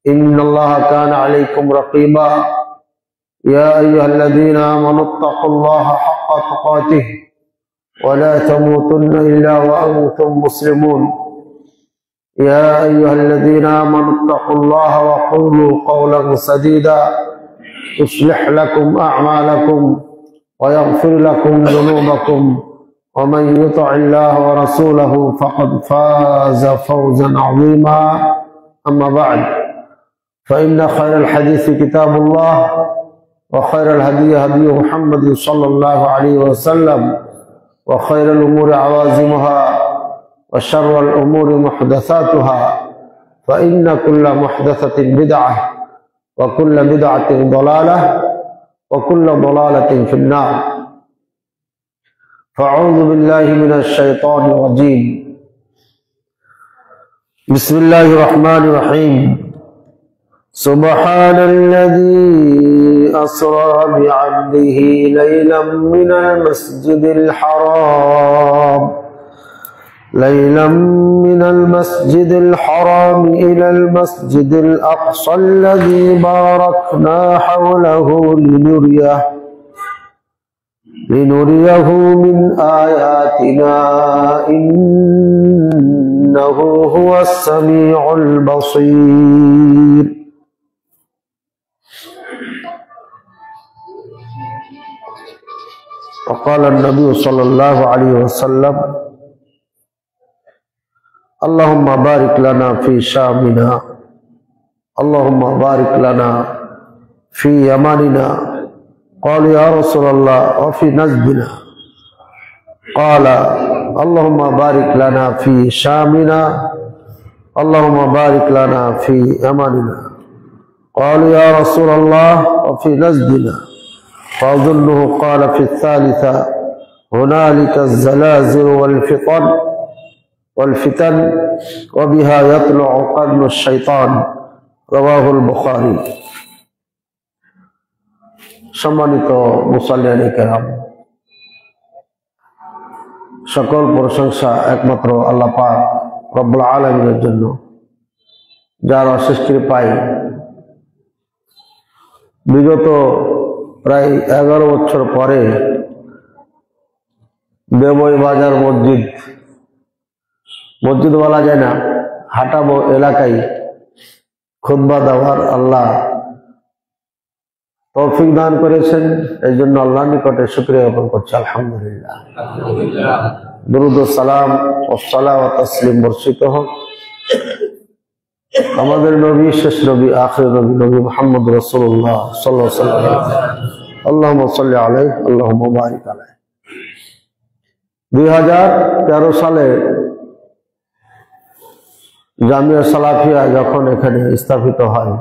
إن الله كان عليكم رقيبا يا أيها الذين آمنوا اتقوا الله حق تقاته ولا تموتن إلا وأنتم مسلمون يا أيها الذين آمنوا اتقوا الله وقولوا قولا سديدا يصلح لكم أعمالكم ويغفر لكم ذنوبكم ومن يطع الله ورسوله فقد فاز فوزا عظيما أما بعد فإن خير الحديث كتاب الله وخير الهدي هدي محمد صلى الله عليه وسلم وخير الأمور عوازمها وشر الأمور محدثاتها فإن كل محدثة بدعة وكل بدعة ضلالة وكل ضلالة في النار فأعوذ بالله من الشيطان الرجيم بسم الله الرحمن الرحيم سبحان الذي أسرى بعبده ليلا من المسجد الحرام إلى المسجد الأقصى الذي باركنا حوله لنريه من آياتنا إنه هو السميع البصير. وقال النبي صلى الله عليه وسلم اللهم بارك لنا في شامنا اللهم بارك لنا في يمننا. قال يا رسول الله وفي نجدنا؟ قال اللهم بارك لنا في شامنا اللهم بارك لنا في يمننا. قال يا رسول الله وفي نجدنا؟ فأظنه قال في الثالثة هنالك الزلازل والفتن وبها يطلع قرن الشيطان رواه البخاري. সম্মানিত মুসাল্লিয়ানে কেরাম, সকল প্রশংসা একমাত্র আল্লাহ পাক রব্বুল আলামিনের জন্য, যার অশেষ কৃপায় বিগত প্রায় 11 বছর পরে দেবই বাজার মসজিদ বলা যায় না, হাটাবো এলাকায় খুতবা দেওয়ার আল্লাহ তৌফিক দান করেছেন। এই জন্য আল্লাহর নিকটে শুকরিয়া জ্ঞাপন করছি, আলহামদুলিল্লাহ। দুরূদ ও সালাম ও সালাওয়াত ও তাসলিম বর্ষিত হোক আমাদের নবী, শেষ নবী, আখির নবী, নবী মুহাম্মদ রাসূলুল্লাহ সাল্লাল্লাহু আলাইহি ওয়াসাল্লাম। আল্লাহুম্মা সাল্লি আলাইহি আল্লাহুম্মা বারিক আলাইহি। 2013 সালে জামিয়া সালাফিয়া যখন এখানে স্থাপিত হয়,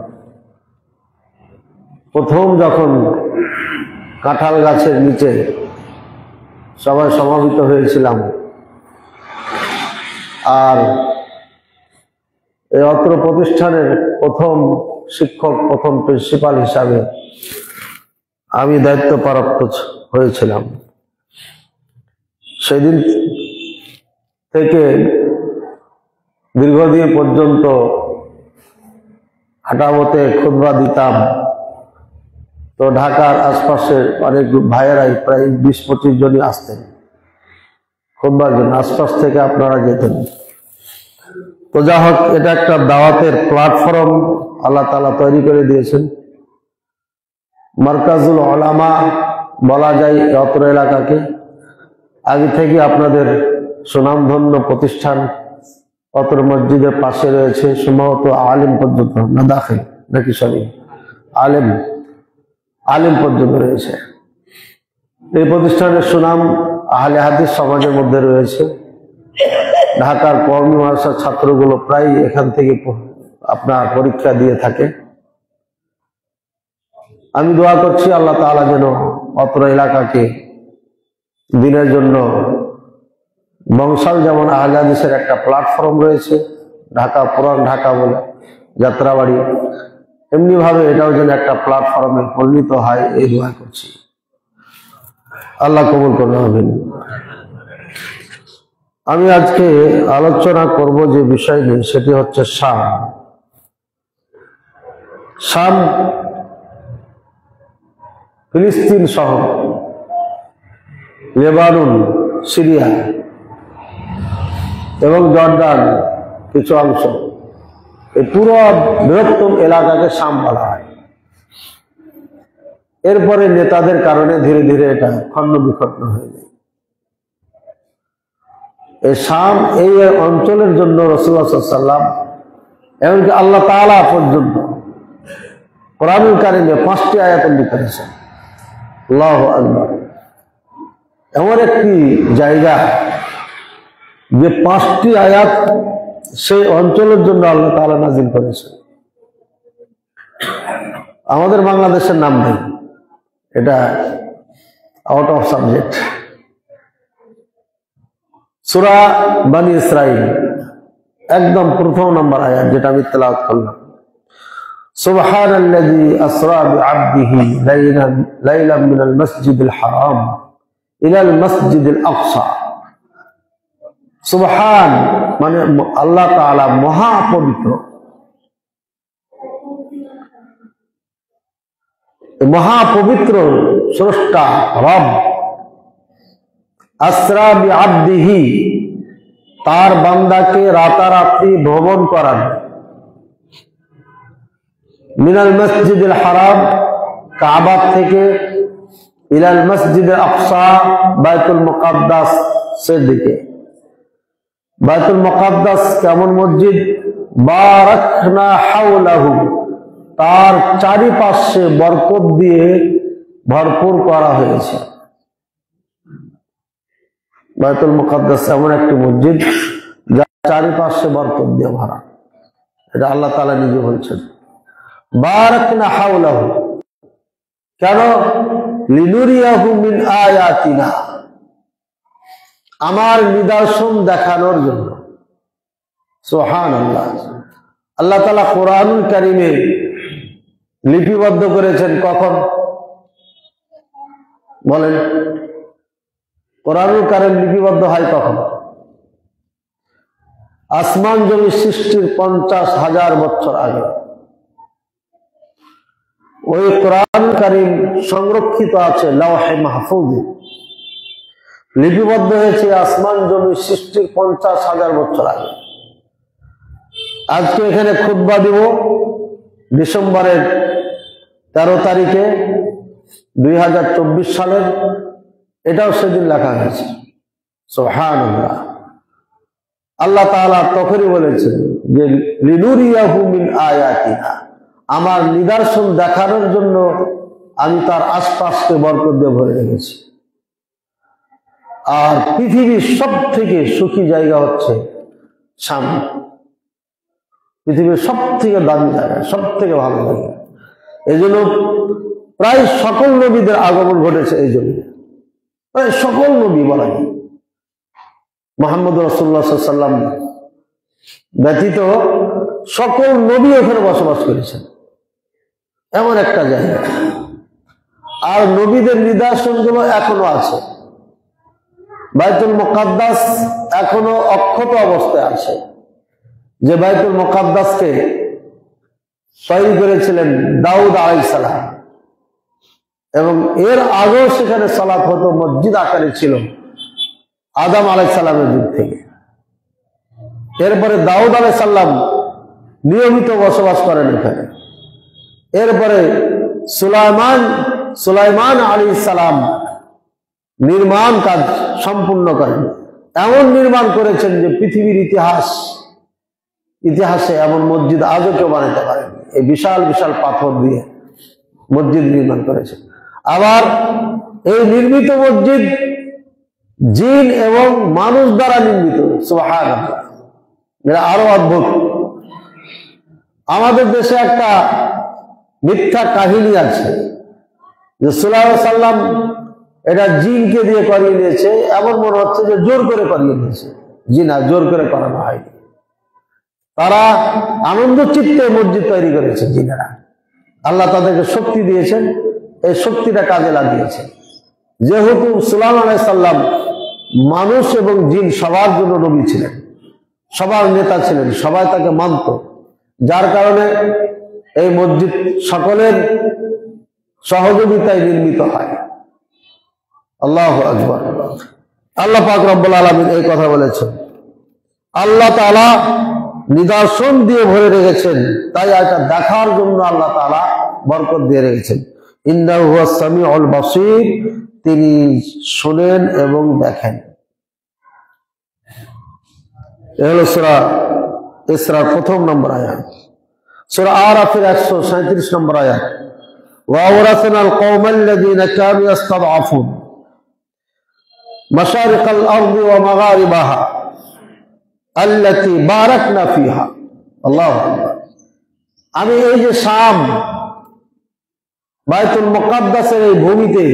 প্রথম যখন কাঁঠাল গাছের নিচে সবাই সমাবেত হয়েছিলাম, আর এই অত্র প্রতিষ্ঠানের প্রথম শিক্ষক, প্রথম প্রিন্সিপাল হিসাবে আমি দায়িত্বপ্রাপ্ত হয়েছিলাম। সেদিন থেকে দীর্ঘদিন পর্যন্ত হাটাবোতে খুতবা দিতাম। তো ঢাকার আশপাশের অনেক ভাইয়েরাই প্রায় 20-25 জনই আসতেন খুতবার জন্য, আশপাশ থেকে আপনারা যেতেন। তো যা হোক, এটা একটা দাওয়াতের প্ল্যাটফর্ম আল্লাহ তাআলা তৈরি করে দিয়েছেন। মারকাজুল উলামা বলা যায় অত্র এলাকাকে। আগে থেকে আপনাদের সুনামধন্য প্রতিষ্ঠান অত্র মসজিদের পাশে রয়েছে, সম্ভবত আলিম পর্যন্ত না, দাখিল নাকি সরি আলিম পর্যন্ত রয়েছে। এই প্রতিষ্ঠানের সুনাম আহলে হাদিস সমাজের মধ্যে রয়েছে। ঢাকার কওমি মাদ্রাসার ছাত্রগুলো প্রায় এখান থেকে আপনার পরীক্ষা দিয়ে থাকে। আমি দোয়া করছি আল্লাহ তাআলা যেন অত্র এলাকাকে দিনের জন্য, বংশাল যেমন আহলে হাদিসের একটা প্ল্যাটফর্ম রয়েছে, ঢাকা পুরান ঢাকা বলে যাত্রাবাড়ি, এমনি ভাবে এটাও যেন একটা প্ল্যাটফর্মে পরিণত হয়, এই দোয়া করছি। আল্লাহ কবুল করুন, আমিন। আমি আজকে আলোচনা করব যে বিষয় নিয়ে, সেটি হচ্ছে শাম। শাম, ফিলিস্তিন সহ লেবানন, সিরিয়া এবং জর্ডান কিছু অংশ, এই পুরো বৃহত্তম এলাকাকে শাম বলা হয়। এরপরে নেতাদের কারণে ধীরে ধীরে এটা খণ্ড বিখণ্ড হয়ে যায়। এই শাম, এই অঞ্চলের জন্য রাসূলুল্লাহ সাল্লাল্লাহু আলাইহি ওয়াসাল্লাম এমনকি আল্লাহ তাআলা পর্যন্ত কোরআনুল কারীমে 5টি আয়াত উল্লেখ করেছেন। আল্লাহু আকবার। এমন একটি জায়গা যে 5টি আয়াত সেই অঞ্চলের জন্য আল্লাহ তাআলা নাযিল করেছেন। আমাদের বাংলাদেশের নাম নেই, এটা আউট অফ সাবজেক্ট। সূরা বনী ইসরাঈল একদম প্রথম নম্বর আয়াত, যেটা আমি তেলাওয়াত করলাম। সুবহানাল্লাযী আসরা বিআবদিহি লাইলান মিনাল মাসজিদিল হারাম ইলাল মাসজিদিল আকসা। সুবহান মানে আল্লাহ তাআলা মহা পবিত্র, মহাপবিত্র স্রষ্টা রব। আসরা বিআবদিহি তার বান্দাকে রাতারাতি ভ্রমণ করান। মিনাল মসজিদুল হারাম কাবা থেকে, ইলাল মসজিদুল আকসা বাইতুল মুকাদ্দাস এর দিকে। বাইতুল মুকাদ্দাস কেমন মসজিদ? বারাকনা হাওলাহু, তার চারিপাশে বরকত দিয়ে ভরপুর করা হয়েছে। বাইতুল মুকাদ্দাস এমন একটি মসজিদ যার চারিপাশে বরকত দিয়ে ভরা। এটা আল্লাহ তাআলা নিজে বলছেন, বারাকনা হাওলাহু। কেন? লিনুরিয়াহু মিন আয়াতিনা, আমার নিদর্শন দেখানোর জন্য। সুবহানাল্লাহ। আল্লাহ তাআলা কোরআনুল কারীমে লিপিবদ্ধ করেছেন কখন? বলেন, কোরআনুল কারীম লিপিবদ্ধ হয় কখন? আসমান জমি সৃষ্টির 50,000 বছর আগে ওই কোরআনুল কারীম সংরক্ষিত আছে লাওহে মাহফুজে, লিপিবদ্ধ হয়েছে আসমান জমি সৃষ্টির 50,000 বছর আগে। আজকে এখানে খুতবা দিব ডিসেম্বরের 13 তারিখে 2024 সালের, এটাও সেদিন লেখা হয়েছে। সুবহানাল্লাহ। আল্লাহ তাআলা তখনই বলেছেন যে লিনুরিয়াহু মিন আয়াতিনা, আমার নিদর্শন দেখানোর জন্য আমি তার আশপাশকে বরকত দিয়ে ভরে রেখেছি। আর পৃথিবীর সব থেকে সুখী জায়গা হচ্ছে শাম। পৃথিবীর সব থেকে দামি জায়গা, সব থেকে ভালো জায়গা। এই জন্য প্রায় সকল নবীদের আগমন ঘটেছে এই জন্য। প্রায় সকল নবী বলা যায়, মুহাম্মদ রাসূলুল্লাহ সাল্লাল্লাহু আলাইহি ওয়াসাল্লাম ব্যতীত সকল নবী এখানে বসবাস করেছেন। এমন একটা জায়গা। আর নবীদের নিদর্শনগুলো এখনো আছে। বাইতুল মুকাদ্দাস এখনো অক্ষত অবস্থায় আছে, যে বাইতুল মুকাদ্দাসকে তৈরি করেছিলেন দাউদ আলাইহিস সালাম, এবং এর আগেও সেখানে সালাত হতো, মসজিদ আকারে ছিল আদম আলাইহিস সালামের যুগ থেকে। এরপরে দাউদ আলাইহিস সালাম নিয়মিত বসবাস করেন এখানে। এরপরে সুলাইমান আলাইহিস সালাম নির্মাণ কাজ সম্পূর্ণ করেন। এমন নির্মাণ করেছেন যে পৃথিবীর ইতিহাসে এমন মসজিদ আজও কেউ বানাতে পারেনি। এই বিশাল বিশাল পাথর দিয়ে মসজিদ নির্মাণ করেছেন। আবার এই নির্মিত মসজিদ জিন এবং মানুষ দ্বারা নির্মিত। সুবহানাল্লাহ। এটা আরো অদ্ভুত। আমাদের দেশে একটা মিথ্যা কাহিনী আছে যে সাল্লাল্লাহু আলাইহি ওয়াসাল্লাম এটা জিনকে দিয়ে করিয়ে নিয়েছে, এমন মনে হচ্ছে যে জোর করে করিয়ে নিয়েছে। জি না, জোর করে করানো হয়নি। তারা আনন্দ চিত্তে মসজিদ তৈরি করেছে জিনেরা। আল্লাহ তাদেরকে শক্তি দিয়েছেন, এই শক্তিটা কাজে লাগিয়েছেন। যেহেতু সুলাইমান আলাইহিস সালাম মানুষ এবং জিন সবার জন্য নবী ছিলেন, সবার নেতা ছিলেন, সবাই তাকে মানত, যার কারণে এই মসজিদ সকলের সহযোগিতায় নির্মিত হয়। আল্লাহু আকবার। আল্লাহ পাক রব্বুল আলামিন এই কথা বলেছেন। আল্লাহ তাআলা নিদর্শন দিয়ে ভরে রেখেছেন, তাই এটা দেখার জন্য আল্লাহ তাআলা বরকত দিয়ে রেখেছেন। ইন্নাহু হুয়াস সামিউল বাসীর, তিনি শুনেন এবং দেখেন। এ হলো সূরা ইসরার প্রথম নম্বর আয়াত। সূরা আরাফের 137 নম্বর আয়াত। ওয়া আওরাসনাল কওমাল্লাযীনা কানু ইস্তাদআফুন মাশারিকাল আরদি ওয়া মাগারিবাহা আল্লাতী বারাকনা ফিহা। আল্লাহু আকবার। আমি এই যে শাম, বাইতুল মুকাদ্দাসের এই ভূমিতে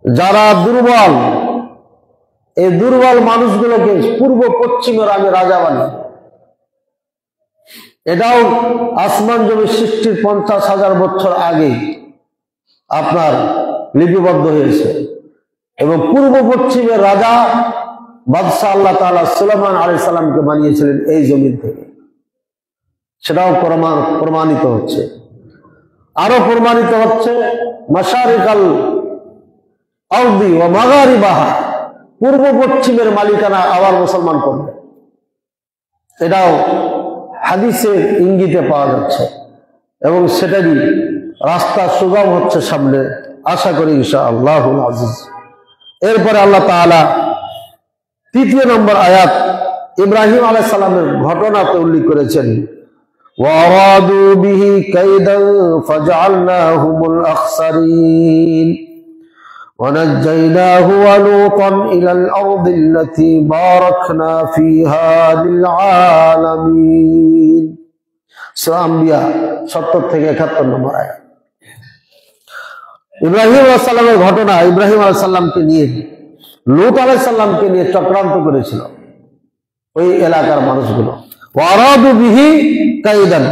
যারা দুর্বল, এই দুর্বল মানুষগুলোকে পূর্ব পশ্চিমের আমি রাজা বানাই। এটাও আসমান জমি সৃষ্টির 50,000 বছর আগে আপনার লিপিবদ্ধ হয়েছে, এবং পূর্ব পশ্চিমের রাজা বাদশাহ আল্লাহ তাআলা সুলাইমান আলাইহিস সালামকে বানিয়েছিলেন এই জমিন থেকে। সেটাও প্রমাণিত হচ্ছে। আরো প্রমাণিত হচ্ছে মাশারিকাল আরদি ওয়া মাগারিবাহা, পূর্ব পশ্চিমের মালিকানা আবার মুসলমান করবে। এটাও হাদিসের ইঙ্গিতে পাওয়া যাচ্ছে, এবং সেটারই রাস্তা সুগম হচ্ছে সামনে, আশা করি ইনশাআল্লাহুল আজিজ। এরপরে আল্লাহ তাআলা 3 নম্বর আয়াত ইব্রাহিম আলাইহিস সালামের ঘটনাতে উল্লেখ করেছেন। ওয়ারাদু বিহি কাইদান ফাজআলনাহুমুল আখসারিন ونجيناه ولوطا إلى الأرض التي باركنا فيها للعالمين। সূরা আম্বিয়া 70 থেকে 71 নম্বর আয়াত। ইব্রাহিম আলাইহিস সালামের ঘটনা, ইব্রাহিম আলাইহিস সালামকে নিয়ে লূত আলাইহিস সালামকে নিয়ে চক্রান্ত করেছিল ওই এলাকার মানুষগুলো। ওয়ারাদু বিহি কাইদান,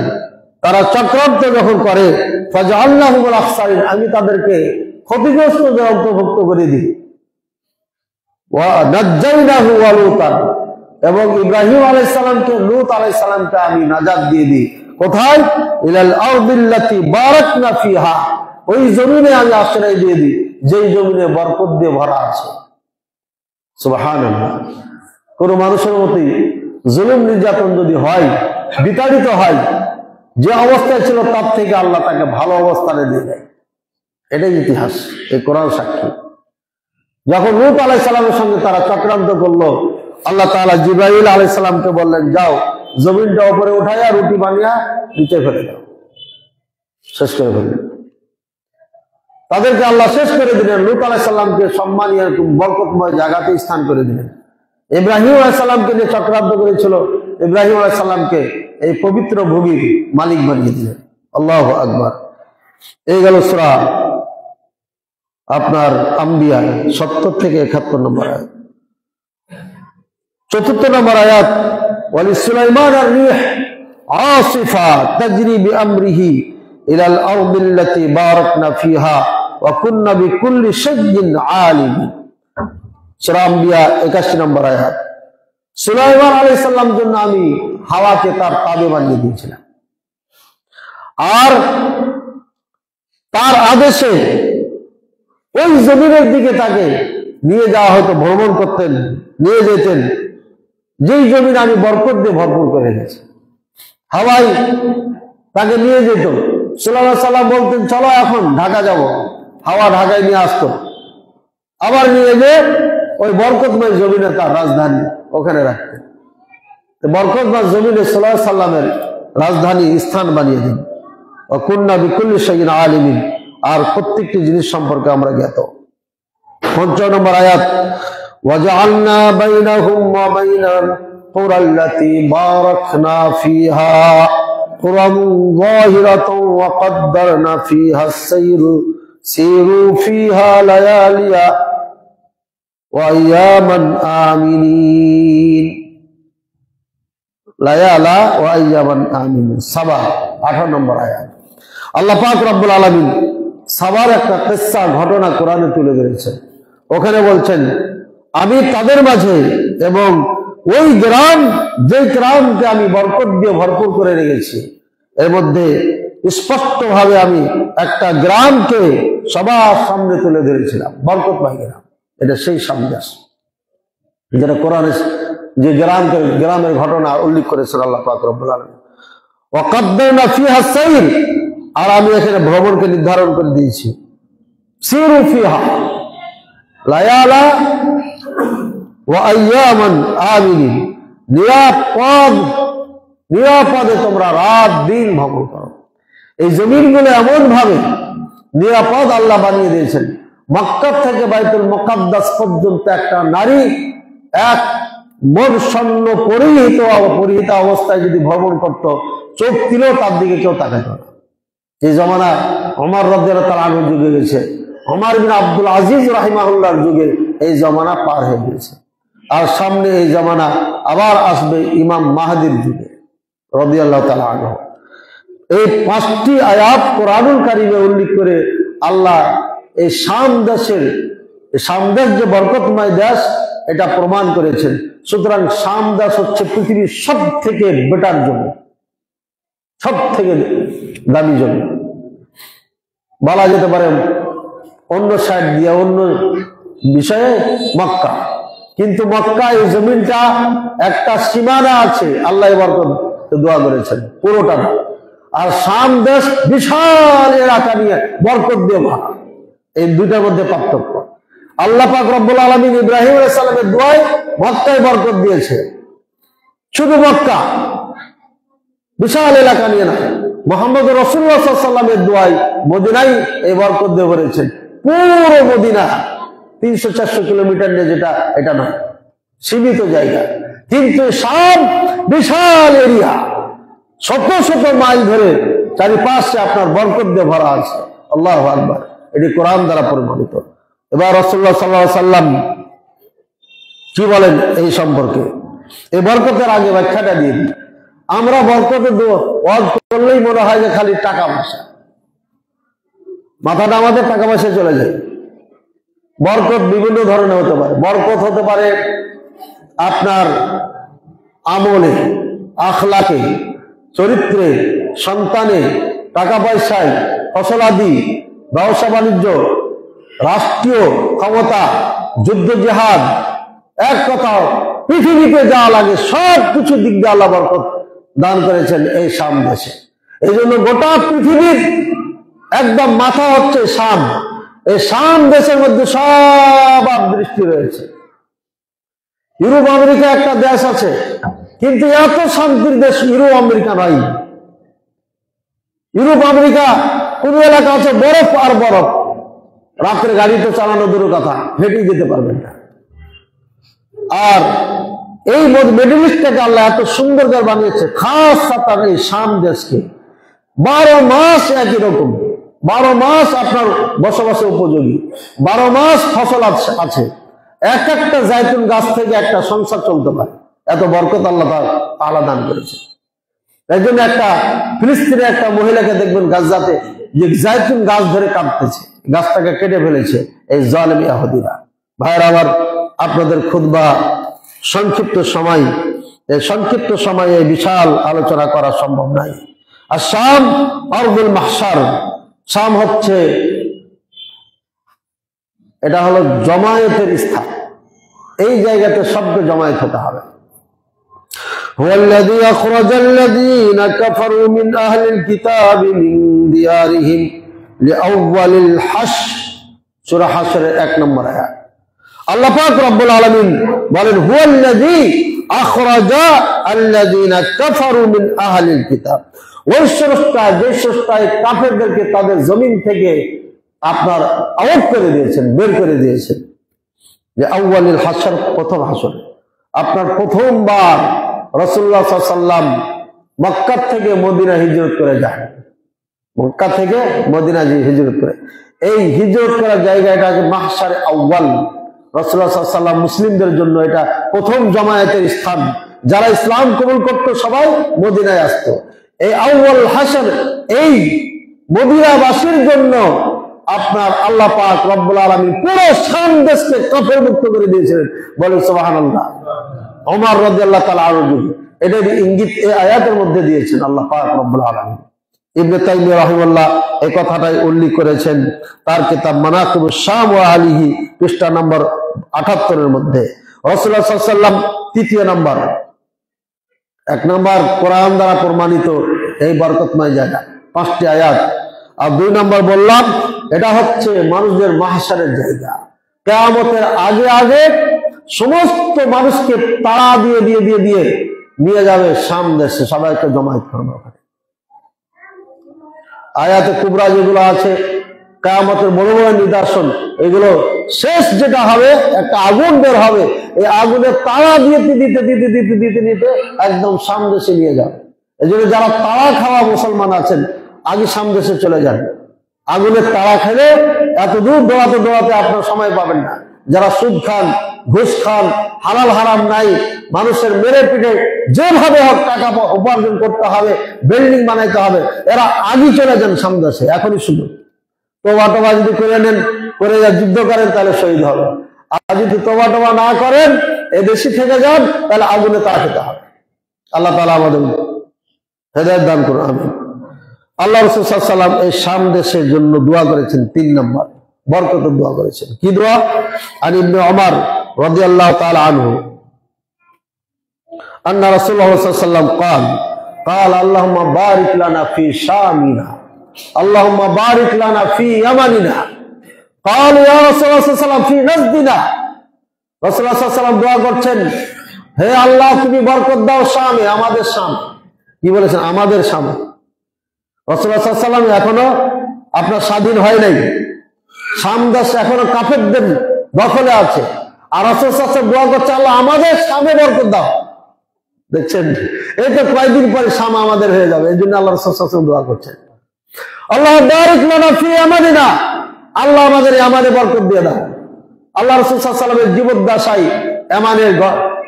তারা চক্রান্ত যখন করে, ফাজআলনাহুমুল আখসারিন, আমি তাদেরকে ক্ষতিগ্রস্তদের অন্তর্ভুক্ত করে দিই। ওয়া নাজ্জাইনাহু ওয়া লূতান, এবং ইব্রাহিম আলাইহিস সালামকে, লূত আলাইহিস সালামকে আমি নাজাত দিয়ে দিই। কোথায়? ইলাল আরদিল্লাতী বারাকনা ফিহা, ওই জমিনে আমি আশ্রয় দিয়ে দিই যেই জমিনে বরকত দিয়ে ভরা আছে। সুবহানাল্লাহ। কোন মানুষের প্রতি জুলুম নির্যাতন যদি হয়, বিতাড়িত হয়, যে অবস্থায় ছিল তার থেকে আল্লাহ তাকে ভালো অবস্থানে দিয়ে দেয়। এটাই ইতিহাস, এই কোরআন সাক্ষী। যখন লূত আলাইহিস সালামের সঙ্গে তারা চক্রান্ত করলো, আল্লাহ তাআলা জিবরাইল আলাইহিস সালামকে বললেন, যাও জমিনটা উপরে উঠাইয়া রুটি বানিয়া নিচে ফেলে দাও। শেষ করে ফেললেন তাদেরকে, আল্লাহ শেষ করে দিলেন। লূত আলাইহিস সালামকে সম্মানীয় বরকতময় জায়গাতে স্থান করে দিলেন। ইব্রাহিম আলাইহিস সালামকে যে চক্রান্ত করেছিল, ইব্রাহিম আলাইহিস সালামকে এই পবিত্র ভূমির মালিক বানিয়ে দিলেন। আল্লাহু আকবার। এই গেল সূরা আপনার আম্বিয়া 70 থেকে 71 নম্বর আয়াত। 4 নম্বর আয়াত, ওয়ালিসুলাইমান আর-রিহ আসিফা তাজরি বিআমরিহি ইলাল আরদিল্লাতী বারাকনা ফিহা ওয়া কুননা বিকুল্লি শাইইন আলিম। সূরা আম্বিয়া 81 নম্বর আয়াত। সুলাইমান আলাইহিস সালাম জন্য আমি হাওয়াকে তার তাবে বানিয়ে দিয়েছিলাম, আর তার আদেশে ওই জমিনের দিকে তাকে নিয়ে যাওয়া হতো, ভ্রমণ করতেন, নিয়ে যেতেন যেই জমিন আমি বরকত দিয়ে ভরপুর করে গেছি। হাওয়াই তাকে নিয়ে যেত। সুলাইমান সালাম বলতেন, চলো এখন ঢাকা যাব, হাওয়া ঢাকায় নিয়ে আসতো, আবার নিয়ে যেয়ে ওই বরকতময় জমিনে তার রাজধানী ওখানে রাখতেন। বরকতময় জমিনে সুলাইমান সাল্লামের রাজধানী স্থান বানিয়ে দিন। ওয়া কুননা বিকুল্লি শাইইন আলিমিন, আর প্রত্যেকটি জিনিস সম্পর্কে আমরা জ্ঞাত। 5 নম্বর আয়াত, ওয়াজআলনা বাইনাহুম ওয়া বাইনাল কুরাল্লাতী বারাকনা ফিহা কুরাম যাহিরাতাও ওয়া কদ্দারনা ফিহা আস-সাইরু সিরু ফিহা লায়ালিয়া ওয়া আইয়ামান আমিনিন। লায়ালা ওয়া আইয়ামান আমিনিন, সাবা 18 নম্বর আয়াত। আল্লাহ পাক রব্বুল আলামিন সাবার একটা কিসসা, ঘটনা কোরআনে তুলে ধরেছেন। ওখানে বলছেন, আমি তাদের মাঝে এবং ওই গ্রাম, যে গ্রামকে আমি বরকত দিয়ে ভরপুর করে রেখেছি, এর মধ্যে স্পষ্টভাবে আমি একটা গ্রামকে সবার সামনে তুলে ধরেছিলাম, বরকতময় গ্রাম। এটা সেই সন্দেশ যেটা কোরআনে যে গ্রামের ঘটনা উল্লেখ করেছেন আল্লাহ পাক রব্বুল আলামিন। ওয়াকাদ্দারনা ফিহা সাইর, আর আমি এখানে ভ্রমণকে নির্ধারণ করে দিয়েছি। সিরু ফিহা লায়ালা ওয়া আইয়ামান আমিনিন, নিরাপদে তোমরা রাত দিন ভ্রমণ করো। এই জমিনগুলো এমন ভাবে নিরাপদ আল্লাহ বানিয়ে দিয়েছেন। মক্কা থেকে বাইতুল মুকাদ্দাস পর্যন্ত একটা নারী এক মন স্বর্ণ পরিহিত অবস্থায় যদি ভ্রমণ করত, চোখ দিলেও তার দিকে কেউ তাকাত না। এই জমানা ওমর রাদিয়াল্লাহু তাআলা আনহু যুগে গেছে, ওমর বিন আব্দুল আজিজ রাহিমাহুল্লাহর যুগে এই জমানা পার হয়ে গেছে। আর সামনে এই জমানা আবার আসবে ইমাম মাহদির যুগে রাদিয়াল্লাহু তাআলা আনহু। এই 5টি আয়াত কোরআনুল কারীমে উল্লেখ করে আল্লাহ এই শাম দেশ যে বরকতময় দেশ এটা প্রমাণ করেছেন। সুতরাং শাম দেশ হচ্ছে পৃথিবীর সব থেকে বেটার জমি, সব থেকে দামি জমি বলা যেতে পারে। অন্য সাইড দিয়ে অন্য বিষয়ে মক্কা, কিন্তু মক্কা এই জমিনটা একটা সীমানা আছে, আল্লাহ বরকত দোয়া করেছেন পুরোটা না। আর শাম দেশ বিশাল এলাকা নিয়ে বরকত দিয়ে ভরা। এই দুইটার মধ্যে পার্থক্য। আল্লাহ পাক রব্বুল আলামিন ইব্রাহিম আলাইহিস সালামের দোয়ায় মক্কায় বরকত দিয়েছে, শুধু মক্কা, বিশাল এলাকা নিয়ে না। মুহাম্মদ রাসূলুল্লাহ সাল্লাল্লাহু আলাইহি ওয়াসাল্লামের দোয়ায় মদিনায় এই বরকত দিয়ে ভরেছেন। পুরো মদিনা 300-400 কিলোমিটার নিয়ে যেটা, এটা না, সীমিত জায়গা। কিন্তু সব বিশাল এরিয়া, শত শত মাইল ধরে চারিপাশে আপনার বরকত দিয়ে ভরা আছে। আল্লাহু আকবার। এটি কোরআন দ্বারা প্রমাণিত। এবার রাসূলুল্লাহ সাল্লাল্লাহু আলাইহি ওয়াসাল্লাম কি বলেন এই সম্পর্কে? এই বরকতের আগে ব্যাখ্যাটা দিয়ে দিই। আমরা বরকতে ওয়াজ করলেই মনে হয় যে খালি টাকা পয়সা, মাথাটা আমাদের টাকা পয়সা চলে যায়। বরকত বিভিন্ন ধরনের হতে পারে। বরকত হতে পারে আপনার আমলে, আখলাকে, চরিত্রে, সন্তানে, টাকা পয়সায়, ফসলাদি, ব্যবসা বাণিজ্য, রাষ্ট্রীয় ক্ষমতা, যুদ্ধ জিহাদ, এক কথা পৃথিবীতে যা লাগে সব কিছু দিক দিয়ে আল্লাহ বরকত দান করেছেন এই শাম দেশে। এই জন্য গোটা পৃথিবীর একদম মাথা হচ্ছে শাম। এই শাম দেশের মধ্যে সব দৃষ্টি রয়েছে। ইউরোপ আমেরিকা একটা দেশ আছে, কিন্তু এত শান্তির দেশ ইউরোপ আমেরিকা নয়। ইউরোপ আমেরিকা কোন এলাকা আছে বরফ আর বরফ, রাত্রে গাড়ি তো চালানো দূরের কথা, হেঁটে যেতে পারবেন না। আর এই মিডল ইস্টটাকে আল্লাহ এত সুন্দর করে বানিয়েছে, খাস তার এই শাম দেশকে 12 মাস একই রকম, 12 মাস আপনার বসবাসের উপযোগী, 12 মাস ফসল আছে। এক একটা জায়তুন গাছ থেকে একটা সংসার চলতে পারে, এত বরকত আল্লাহ তাআলা দান করেছে। এই জন্য একটা ফিলিস্তিনের একটা মহিলাকে দেখবেন গাজাতে যে জায়তুন গাছ ধরে কাটতেছে, গাছটাকে কেটে ফেলেছে এই জালেম ইহুদিরা। ভাইরা আমার, আপনাদের খুতবা সংক্ষিপ্ত সময়ে এই বিশাল আলোচনা করা সম্ভব নাই। আর শাম আরদুল মাহশার, শাম হচ্ছে, এটা হলো জমায়েতের স্থান। এই জায়গাতে সবকে জমায়েত হতে হবে। হুয়াল্লাযী আখরাজাল্লাযীনা কাফারু মিন আহলিল কিতাবি মিন দিয়ারিহিম লিআউওয়ালিল হাশর, সূরা হাশরের 1 নম্বর আয়াত। আল্লাহ পাক রব্বুল আলামিন বলেন, হুয়াল্লাযী আখরাজা আল্লাযীনা কাফারু মিন আহলিল কিতাব, ওই স্রষ্টা যে স্রষ্টায় কাফেরদেরকে তাদের জমিন থেকে আপনার আউট করে দিয়েছেন, বের করে দিয়েছেন। যে আউয়ালিল হাশর, প্রথম হাশর। আপনার প্রথমবার রাসূলুল্লাহ সাল্লাল্লাহু আলাইহি ওয়াসাল্লাম মক্কা থেকে মদিনা হিজরত করে যান। মক্কা থেকে মদিনা হিজরত করে, এই হিজরত করার জায়গাটাকে মাহশারে আউয়াল। রাসূলুল্লাহ সাল্লাল্লাহু আলাইহি ওয়াসাল্লাম মুসলিমদের জন্য এটা প্রথম জমায়েতের স্থান। যারা ইসলাম কবুল করতো সবাই মদিনায় আসতো। এই আউয়াল হাশর, এই মদিনাবাসীর জন্য আপনার আল্লাহ পাক রব্বুল আলামিন পুরো শাম দেশকে কাফের মুক্ত করে দিয়েছিলেন। বলেন সুবহানাল্লাহ। ওমর রাদিয়াল্লাহু তাআলা আনহু এটার ইঙ্গিত এই আয়াতের মধ্যে দিয়েছেন আল্লাহ পাক রব্বুল আলামিন। ইবনে তাইমিয়া রাহিমাহুল্লাহ এই কথাটাই উল্লেখ করেছেন তার কিতাব মানাকিবুশ শাম ওয়া আলিহি পৃষ্ঠা নম্বর 78 এর মধ্যে। রাসূলুল্লাহ সাল্লাল্লাহু আলাইহি ওয়াসাল্লাম তৃতীয় নম্বর, এক নম্বর কোরআন দ্বারা প্রমাণিত এই বরকতময় জায়গা 5টি আয়াত, আর 2 নম্বর বললাম এটা হচ্ছে মানুষদের মাহশারের জায়গা। কিয়ামতের আগে আগে সমস্ত মানুষকে তাড়া দিয়ে দিয়ে দিয়ে দিয়ে নিয়ে যাবে শাম দেশে, সবাইকে জমায়েত করবে ওখানে। আয়াতে কুবরা যেগুলো আছে কিয়ামতের বড় বড় নিদর্শন, এগুলো শেষ যেটা হবে একটা আগুন বের হবে, এই আগুনের তাড়া দিতে দিতে দিতে দিতে দিতে দিতে একদম শাম দেশে নিয়ে যাবে। এই জন্য যারা তাড়া খাওয়া মুসলমান আছেন আগে শাম দেশে চলে যান। আগুনের তাড়া খেলে এত দূর দৌড়াতে দৌড়াতে আপনার সময় পাবেন না। যারা সুদ খান, ঘুষ খান, হালাল হারাম নাই, মানুষের মেরে পিঠে যেভাবে হোক টাকা উপার্জন করতে হবে, বিল্ডিং বানাইতে হবে, এরা আগে চলে যান শাম দেশে। এখনই শুধু তোবা টোবা যদি করে নেন, করে যা যুদ্ধ করেন তাহলে শহীদ হবে। আর যদি তোবা টোবা না করেন, এদেশে থেকে যান, তাহলে আগুনে তাড়া খেতে হবে। আল্লাহ তাআলা আমাদের হেদায়েত দান করুন, আমিন। আল্লাহ রাসূল সাল্লাল্লাহু আলাইহি ওয়াসাল্লাম এই শাম দেশের জন্য দোয়া করেছেন 3 নম্বর বরকতের দোয়া করেছেন। কি দোয়া? আন ইবনে ওমর রাদিয়াল্লাহু তাআলা আনহু আন্না রাসূলুল্লাহ সাল্লাল্লাহু আলাইহি ওয়াসাল্লাম قال اللهم بارك لنا في شامنا اللهم بارك لنا في يمننا قالوا يا رسول الله صلى الله عليه وسلم في نجدنا। রাসূলুল্লাহ সাল্লাল্লাহু আলাইহি ওয়াসাল্লাম দোয়া করছেন, হে আল্লাহ তুমি বরকত দাও শামে, আমাদের শাম। কি বলেছেন? আমাদের শাম। রাসূলুল্লাহ সাল্লাল্লাহু আলাইহি ওয়াসাল্লাম এখনো আপনার স্বাধীন হয় নাই, শাম দেশ এখনো কাফেরদের দখলে আছে, আর রাসূল সাল্লাল্লাহু আলাইহি ওয়াসাল্লাম দোয়া করছে আল্লাহ আমাদের শামে বরকত দাও। দেখছেন, এই তো কয়েকদিন পরে শাম আমাদের হয়ে যাবে, এই জন্য আল্লাহ রাসূল সাল্লাল্লাহু আলাইহি ওয়াসাল্লাম দোয়া করছেন আল্লাহ বারিক লানা ফি ইয়ামানিনা, আল্লাহ আমাদের ইয়ামানে বরকত দিয়ে দাও। আল্লাহ রাসূল সাল্লাল্লাহু আলাইহি ওয়াসাল্লামের জীবদ্দশায় ইয়ামানের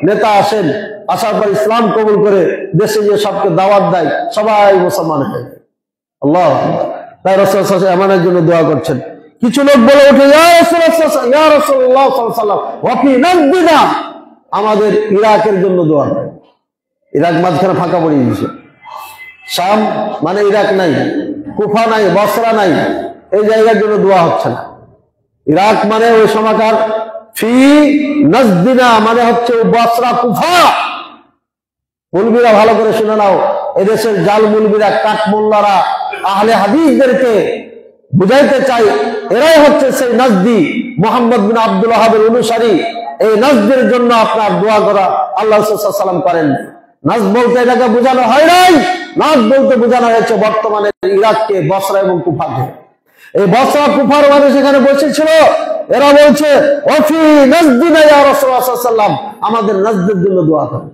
নেতা আসেন, আসার পর ইসলাম কবুল করে দেশে যে সবকে দাওয়াত দেয়, সবাই মুসলমান হয়ে যায়। আল্লাহ, তাই রাসূল সাল্লাল্লাহু আলাইহি ওয়াসাল্লাম ইয়ামানের জন্য দোয়া করছেন। কিছু লোক বলে ওঠে ইয়া রাসূলুল্লাহ সাল্লাল্লাহু আলাইহি ওয়াসাল্লাম ওয়া ফি নাজদিনা, আমাদের ইরাকের জন্য দোয়া করেন। ইরাক মাঝখানে ফাঁকা পড়ে গেছে, শাম মানে ইরাক নাই, কুফা নাই, বসরা নাই, এই জায়গার জন্য দোয়া হচ্ছে না। ইরাক মানে ওই সময়কার, ফি নাজদিনা মানে হচ্ছে বসরা কুফা। মুলবিরা ভালো করে শুনে নাও, এদেশের জাল মুলবিরা, কাঠ মোল্লারা আহলে হাদিসদেরকে বুঝাইতে চাই এরাই হচ্ছে সেই নাজদি, মুহাম্মদ বিন আব্দুল ওয়াহাবের অনুসারী। এই নাজদের জন্য আপনার দোয়া করা আল্লাহ রাসূল সাল্লাল্লাহু আলাইহি ওয়াসাল্লাম করেন। নাজ বলতে এটাকে বোঝানো হয় নাই, নাজ বলতে বোঝানো হয়েছে বর্তমানে ইরাককে, বসরা এবং কুফাকে। এই বসরা কুফার মানুষ এখানে বসেছিল, এরা বলছে ওয়াফি নাজদিনা ইয়া রাসূলুল্লাহ সাল্লাল্লাহু আলাইহি ওয়াসাল্লাম, আমাদের নাজদের জন্য দোয়া করেন।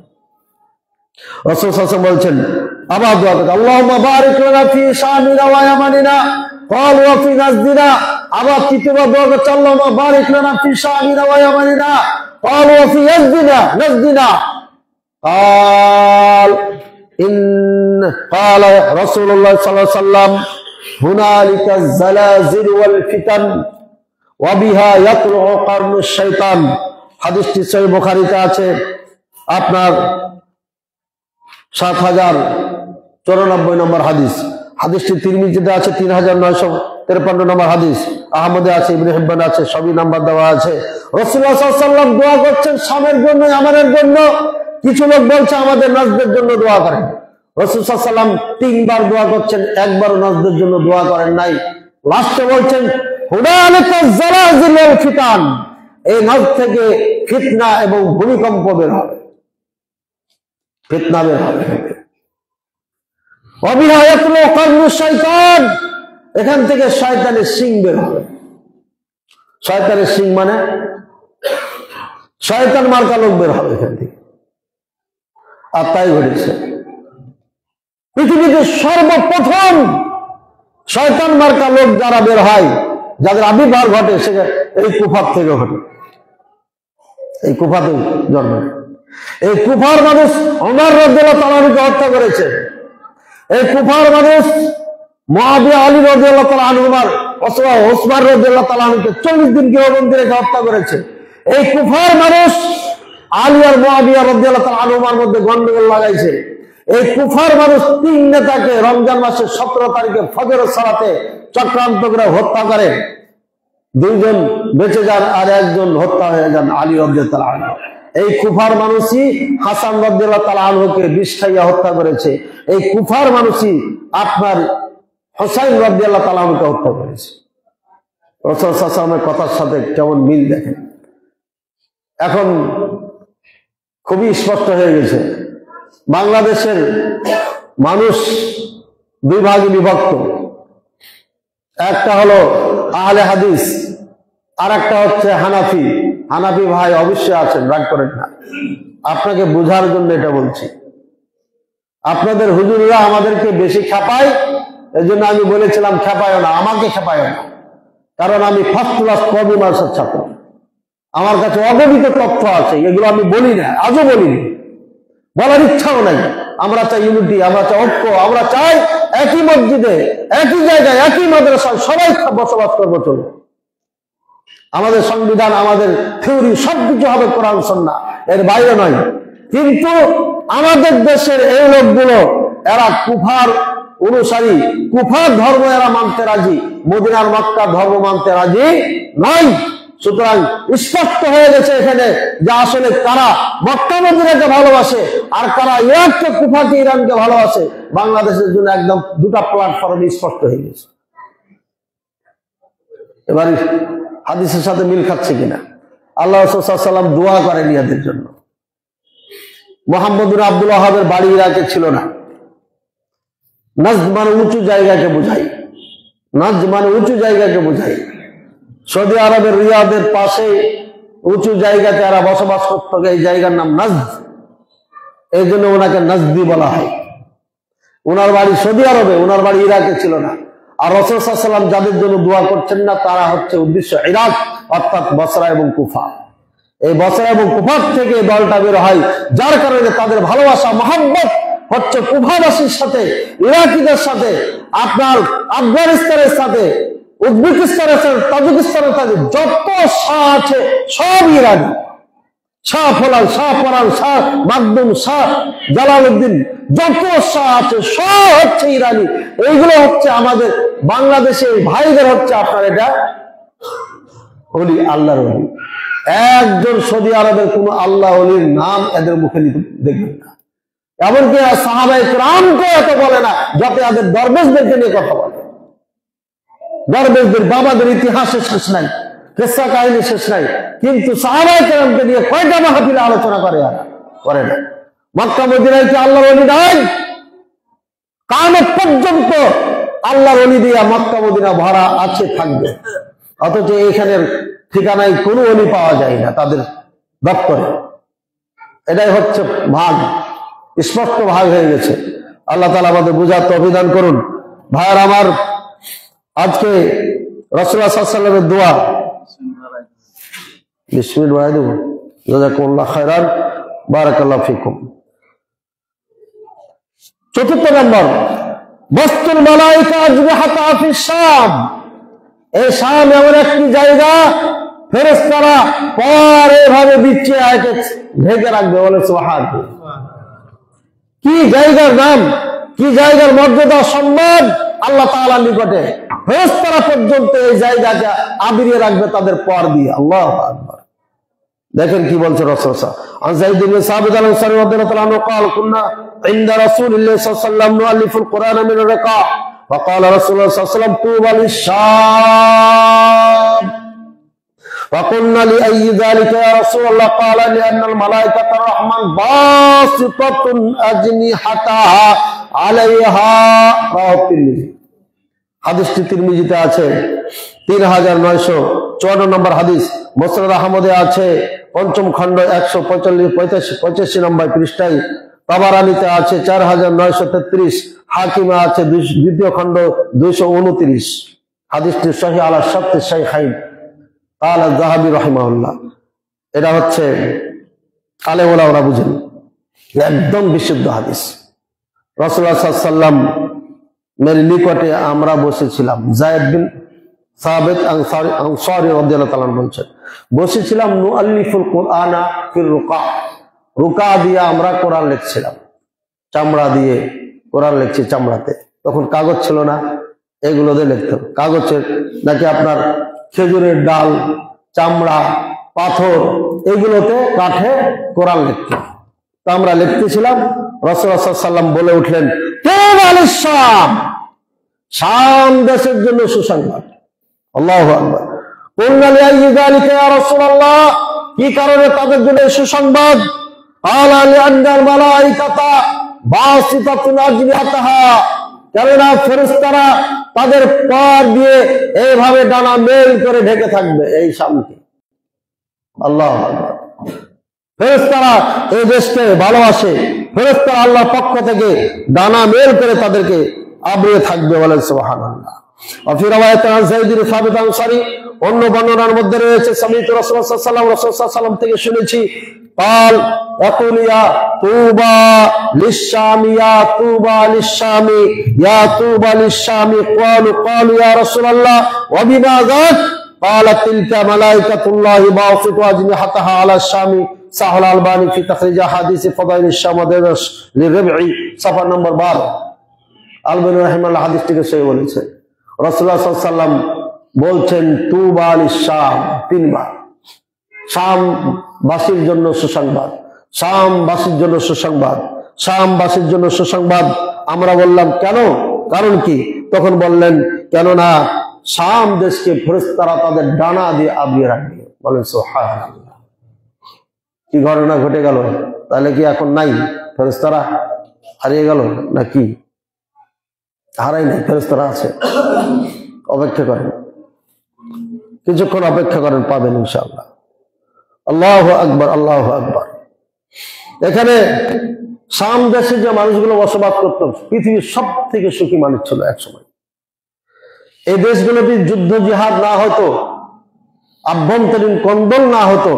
রাসূল সাল্লাল্লাহু আলাইহি ওয়াসাল্লাম বলছেন, আবার দোয়া করেন আল্লাহুম্মা বারিক লানা ফি শামিনা ওয়া ইয়ামানিনা ক্বাল ওয়া ফি নাজদিনা। আবার তৃতীয়বার দোয়া করছে আল্লাহুম্মা বারিক লানা ফি শামিনা ওয়া ইয়ামানিনা ক্বাল ওয়া ফি নাজদিনা। قال رسول الله صلى الله عليه وسلم هنالك الزلازل والفتن وبها يطلع قرن الشيطان। হাদিসটি সহিহ বুখারীতে আছে, আপনার 7094 নম্বর হাদিস। হাদিসটি তিরমিজিতে আছে 3953 নম্বর হাদিস, আহমদে আছে, ইবনে হিব্বানে আছে, সবই নাম্বার দেওয়া আছে। রাসূলুল্লাহ সাল্লাল্লাহু আলাইহি ওয়াসাল্লাম দোয়া করছেন শামের জন্য, ইয়ামানের জন্য। কিছু লোক বলছে আমাদের নাজদের জন্য দোয়া করেন। রাসূল সাল্লাল্লাহু আলাইহি ওয়াসাল্লাম 3 বার দোয়া করছেন, একবারও নাজদের জন্য দোয়া করেন নাই। লাস্টে বলছেন হুনালিকা যালাজিল ওয়াল ফিতান, এই নাজ থেকে ফিতনা এবং ভূমিকম্প বের হবে, ফিতনা বের হবে। ওয়াবিহা ইয়াতলু কারনু শাইতান, এখান থেকে শয়তানের শিং বের হবে। শয়তানের শিং মানে শয়তান মার্কা লোক বের হবে এখান থেকে। আর তাই ঘটেছে, পৃথিবীতে সর্বপ্রথম শয়তান মার্কা লোক যারা বের হয়, যাদের আবির্ভাব ঘটে, সে এই কুফার থেকে ঘটে, এই কুফাতে জন্ম। এই কুফার মানুষ ওমর রাদিয়াল্লাহু তাআলা আনহুকে হত্যা করেছে। এই কুফার মানুষ মুআবিয়া, আলী রাদিয়াল্লাহু তাআলা আনহুমার, ওসমান রাদিয়াল্লাহু তাআলা আনহুকে 40 দিন গৃহবন্দী রেখে হত্যা করেছে। এই কুফার মানুষ আলী আর মুআবিয়া রাদিয়াল্লাহু তাআলা আনহুমার মধ্যে গন্ডগোল লাগাইছে। এই কুফার মানুষ 3 নেতাকে রমজান মাসের 17 তারিখে ফজরের সালাতে চক্রান্ত করে হত্যা করে। 2 জন বেঁচে যান আর 1 জন হত্যা হয়ে যান আলী রাদিয়াল্লাহু তাআলা আনহু। এই কুফার মানুষই হাসান রাদিয়াল্লাহু তাআলা আনহুকে বিষ খাইয়া হত্যা করেছে। এই কুফার মানুষই আপনার হুসাইন রাদিয়াল্লাহু তাআলা আনহুকে হত্যা করেছে। রাসূল সাল্লাল্লাহু আলাইহি ওয়াসাল্লামের কথার সাথে কেমন মিল দেখেন। এখন খুবই স্পষ্ট হয়ে গেছে, বাংলাদেশের মানুষ 2 ভাগে বিভক্ত। একটা হলো আহলে হাদিস, আর একটা হচ্ছে হানাফি। হানাফি ভাই অবশ্যই আছেন, রাগ করেন না, আপনাকে বোঝার জন্য এটা বলছি। আপনাদের হুজুররা আমাদেরকে বেশি খেপায়, এই জন্য আমি বলেছিলাম খেপায় না, আমাকে খেপায় না, কারণ আমি ফার্স্ট ক্লাস কবি মাসের ছাত্র। আমার কাছে অগণিত তথ্য আছে, এগুলো আমি বলি না, আজও বলিনি, বলার ইচ্ছাও নাই। আমরা চাই ইউনিটি, আমরা চাই ঐক্য, আমরা চাই একই মসজিদে, একই জায়গায়, একই মাদ্রাসায় সবাই বসবাস করবো। চলুন, আমাদের সংবিধান, আমাদের থিওরি সবকিছু হবে কোরআন সুন্নাহ, এর বাইরে নয়। কিন্তু আমাদের দেশের এই লোকগুলো, এরা কুফার অনুসারী, কুফার ধর্ম এরা মানতে রাজি, মদিনার মক্কা ধর্ম মানতে রাজি নয়। সুতরাং স্পষ্ট হয়ে গেছে এখানে যে আসলে কারা মক্কা মদিনাকে ভালোবাসে আর কারা ইরাককে, কুফাকে, ইরানকে ভালোবাসে। বাংলাদেশের জন্য একদম 2টা প্ল্যাটফর্ম স্পষ্ট হয়ে গেছে। এবার হাদিসের সাথে মিল খাচ্ছে কিনা? আল্লাহ রাসূল সাল্লাল্লাহু আলাইহি ওয়াসাল্লাম দোয়া করেন ইয়াদের জন্য। মুহাম্মদ বিন আব্দুল ওয়াহাবের বাড়ি ইরাকে ছিল না। নাজদ মানে উঁচু জায়গাকে বোঝায়, নাজদ মানে উঁচু জায়গাকে বোঝায়। সৌদি আরবের রিয়াদের পাশে উঁচু জায়গাতে এরা বসবাস করত, এই জায়গার নাম নাজদ, এই জন্য ওনাকে নাজদি বলা হয়। ওনার বাড়ি সৌদি আরবে, ওনার বাড়ি ইরাকে ছিল না। আর রাসূল সাল্লাল্লাহু আলাইহি ওয়াসাল্লাম যাদের জন্য দোয়া করছেন না, তারা হচ্ছে উদ্দেশ্য ইরাক, অর্থাৎ বসরা এবং কুফা। এই বসরা এবং কুফার থেকে দলটা বের হয়, যার কারণে তাদের ভালোবাসা, মহব্বত হচ্ছে কুফাবাসীর সাথে, ইরাকিদের সাথে, আপনার আফগানিস্তানের সাথে, উজবেকিস্তানের সাথে, তাজিকিস্তানের সাথে যত শাহ আছে সব ইরানি। শাহ ফলাল, শাহ পরান, শাহ মাকদুম, শাহ জালালউদ্দিন, যত শাহ আছে সব হচ্ছে ইরানি। এইগুলো হচ্ছে আমাদের বাংলাদেশের ভাইদের হচ্ছে আপনার এটা ওলি, আল্লাহর ওলি। একজন সৌদি আরবের কোন আল্লাহ ওলির নাম এদের মুখে দেখবেন না। এমনকি সাহাবায়ে কেরামকে এত বলে না যাতে এদের দরবেশদেরকে নিয়ে কথা বলে। দরবেশদের বাবাদের ইতিহাসে শেষ নাই, কিসসা কাহিনী শেষ নাই, কিন্তু সাহাবায়ে কেরামকে নিয়ে কয়টা মাহফিলে আলোচনা করে? আর করে না। মক্কা মদিনায় কি আল্লাহর ওলি নাই? কিয়ামত পর্যন্ত আল্লাহর ওলি দিয়া মক্কা মদিনা ভরা আছে, থাকবে। অথচ এইখানের ঠিকানায় কোনো ওলি পাওয়া যায় না তাদের দপ্তরে। এটাই হচ্ছে ভাগ, স্পষ্ট ভাগ হয়ে গেছে। আল্লাহ তাআলা আমাদের বুঝার তৌফিক দান করুন। ভাইয়ার আমার, আজকে রাসূলুল্লাহ সাল্লাল্লাহু আলাইহি ওয়াসাল্লামের দোয়া, বিসমিল্লাহ, জাযাকুমুল্লাহ খায়রান, বারাকাল্লাহু ফিকুম। 4 নম্বর, বাসতুল মালায়েকা আজনিহাতা ফিস শাম। এই শাম এমন একটি জায়গা, ফেরেশতারা পর এভাবে বিছিয়ে আয়াতে ঢেকে রাখবে। বলে সুবহানাল্লাহ। কি জায়গার নাম, কি জায়গার মর্যাদা, সম্মান আল্লাহ তাআলার নিকটে। ফেরেশতারা পর্যন্ত এই জায়গাটা আবিরিয়ে রাখবে তাদের পর দিয়ে। আল্লাহু আকবার। দেখেন কি বলছে রাসূল সাল্লাল্লাহু আলাইহি ওয়াসাল্লাম। যায়েদ ইবনে সাবিত আল-আনসারী রাদিয়াল্লাহু তাআলা قال كنا عند رسول الله صلى الله عليه وسلم نؤلف القرآن من الرقاع فقال رسول الله صلى الله عليه وسلم طوبى للشام فقلنا لأي ذلك يا رسول الله قال لأن الملائكة الرحمن باسطة أجنحتها عليها رواه الترمذي। হাদিসটি তিরমিজিতে আছে, 3954 নম্বর হাদিস। মুসনাদ আহমদে আছে 5ম খণ্ড 145 নম্বর পৃষ্ঠায়। তাবারানীতে আছে 4933, হাকিমে আছে 2য় খণ্ড 229। হাদিসটি সহিহ আলা শারত শাইখাইন। ক্বালা যাহাবী রাহিমাহুল্লাহ। এটা হচ্ছে আলেম ওলামারা বুঝেন, একদম বিশুদ্ধ হাদিস। রাসূলুল্লাহ সাল্লাল্লাহু আলাইহি ওয়াসাল্লাম মের নিকটে আমরা বসেছিলাম। যায়েদ বিন সাবিত আনসারী রাদিয়াল্লাহু তাআলা বলছেন, বসেছিলাম নুআল্লিফুল কুরআনা ফির রুকা, রুকা দিয়ে আমরা কোরআন লিখছিলাম, চামড়া দিয়ে কোরআন লিখছি চামড়াতে। তখন কাগজ ছিল না, এগুলো দিয়ে লিখতাম। কাগজের নাকি আপনার খেজুরের ডাল, চামড়া, পাথর, এগুলোতে কাঠে কোরআন লিখতাম। তো আমরা লিখতেছিলাম। রাসূলুল্লাহ সাল্লাল্লাহু আলাইহি ওয়াসাল্লাম বলে উঠলেন, শাম, শাম দেশের জন্য সুসংবাদ। আল্লাহু আকবার। কুলনা লিআইয়ি যালিকা ইয়া রাসূলুল্লাহ, কি কারণে তাদের জন্য সুসংবাদ? ক্বালা লিআন্নাল মালাইকাতা বাসিতাতুন আজনিহাতাহা, কেননা ফেরেশতারা তাদের পর দিয়ে এইভাবে ডানা মেল করে ঢেকে থাকবে এই শামকে। আল্লাহু আকবার। ফেরেশতারা এই দেশকে ভালোবাসে, ফেরেশতারা আল্লাহর পক্ষ থেকে ডানা মেল করে তাদেরকে আবৃয়ে থাকবে, বলেন সুবহানাল্লাহ। ফি রাওয়ায়াত আন যায়েদ বিন সাবিত আনসারী, অন্য বর্ণনার মধ্যে রয়েছে, সামিতু রাসূলুল্লাহ সাল্লাল্লাহু আলাইহি ওয়াসাল্লাম থেকে শুনেছি, قال يقول يا طوبى للشام يا طوبى للشام يا طوبى للشام قالوا يا رسول الله وبما ذاك قال تلك ملائكة الله باسطة أجنحتها على الشام صحيح الألباني في تخريج أحاديث فضائل الشام ودمشق للربعي صفحة نمبر 12 আলবানী রাহিমাহুল্লাহ হাদিসটিকে সহিহ বলেছে। রাসূলুল্লাহ সাল্লাল্লাহু আলাইহি ওয়াসাল্লাম বলছেন তুবা লিশ-শাম, তিনবার। শামবাসীর জন্য সুসংবাদ, শামবাসীর জন্য সুসংবাদ, শামবাসীর জন্য সুসংবাদ। আমরা বললাম কেন, কারণ কি? তখন বললেন, কেননা শাম দেশকে ফেরেশতারা তাদের ডানা দিয়ে আবরিয়ে রাখবে। বলেন সুবহানাল্লাহ। কি ঘটনা ঘটে গেল? তাহলে কি এখন নাই? ফেরেশতারা হারিয়ে গেল নাকি? হারাই নাই, ফেরেশতারা আছে। অপেক্ষা করেন, কিছুক্ষণ অপেক্ষা করেন, পাবেন ইনশাআল্লাহ। আল্লাহু আকবার, আল্লাহু আকবার। এখানে শাম দেশে যে মানুষগুলো বসবাস করত, পৃথিবীর সব থেকে সুখী মানুষ ছিল একসময়। এই দেশগুলোতে যুদ্ধ জিহাদ না হতো, আভ্যন্তরীণ কন্দল না হতো,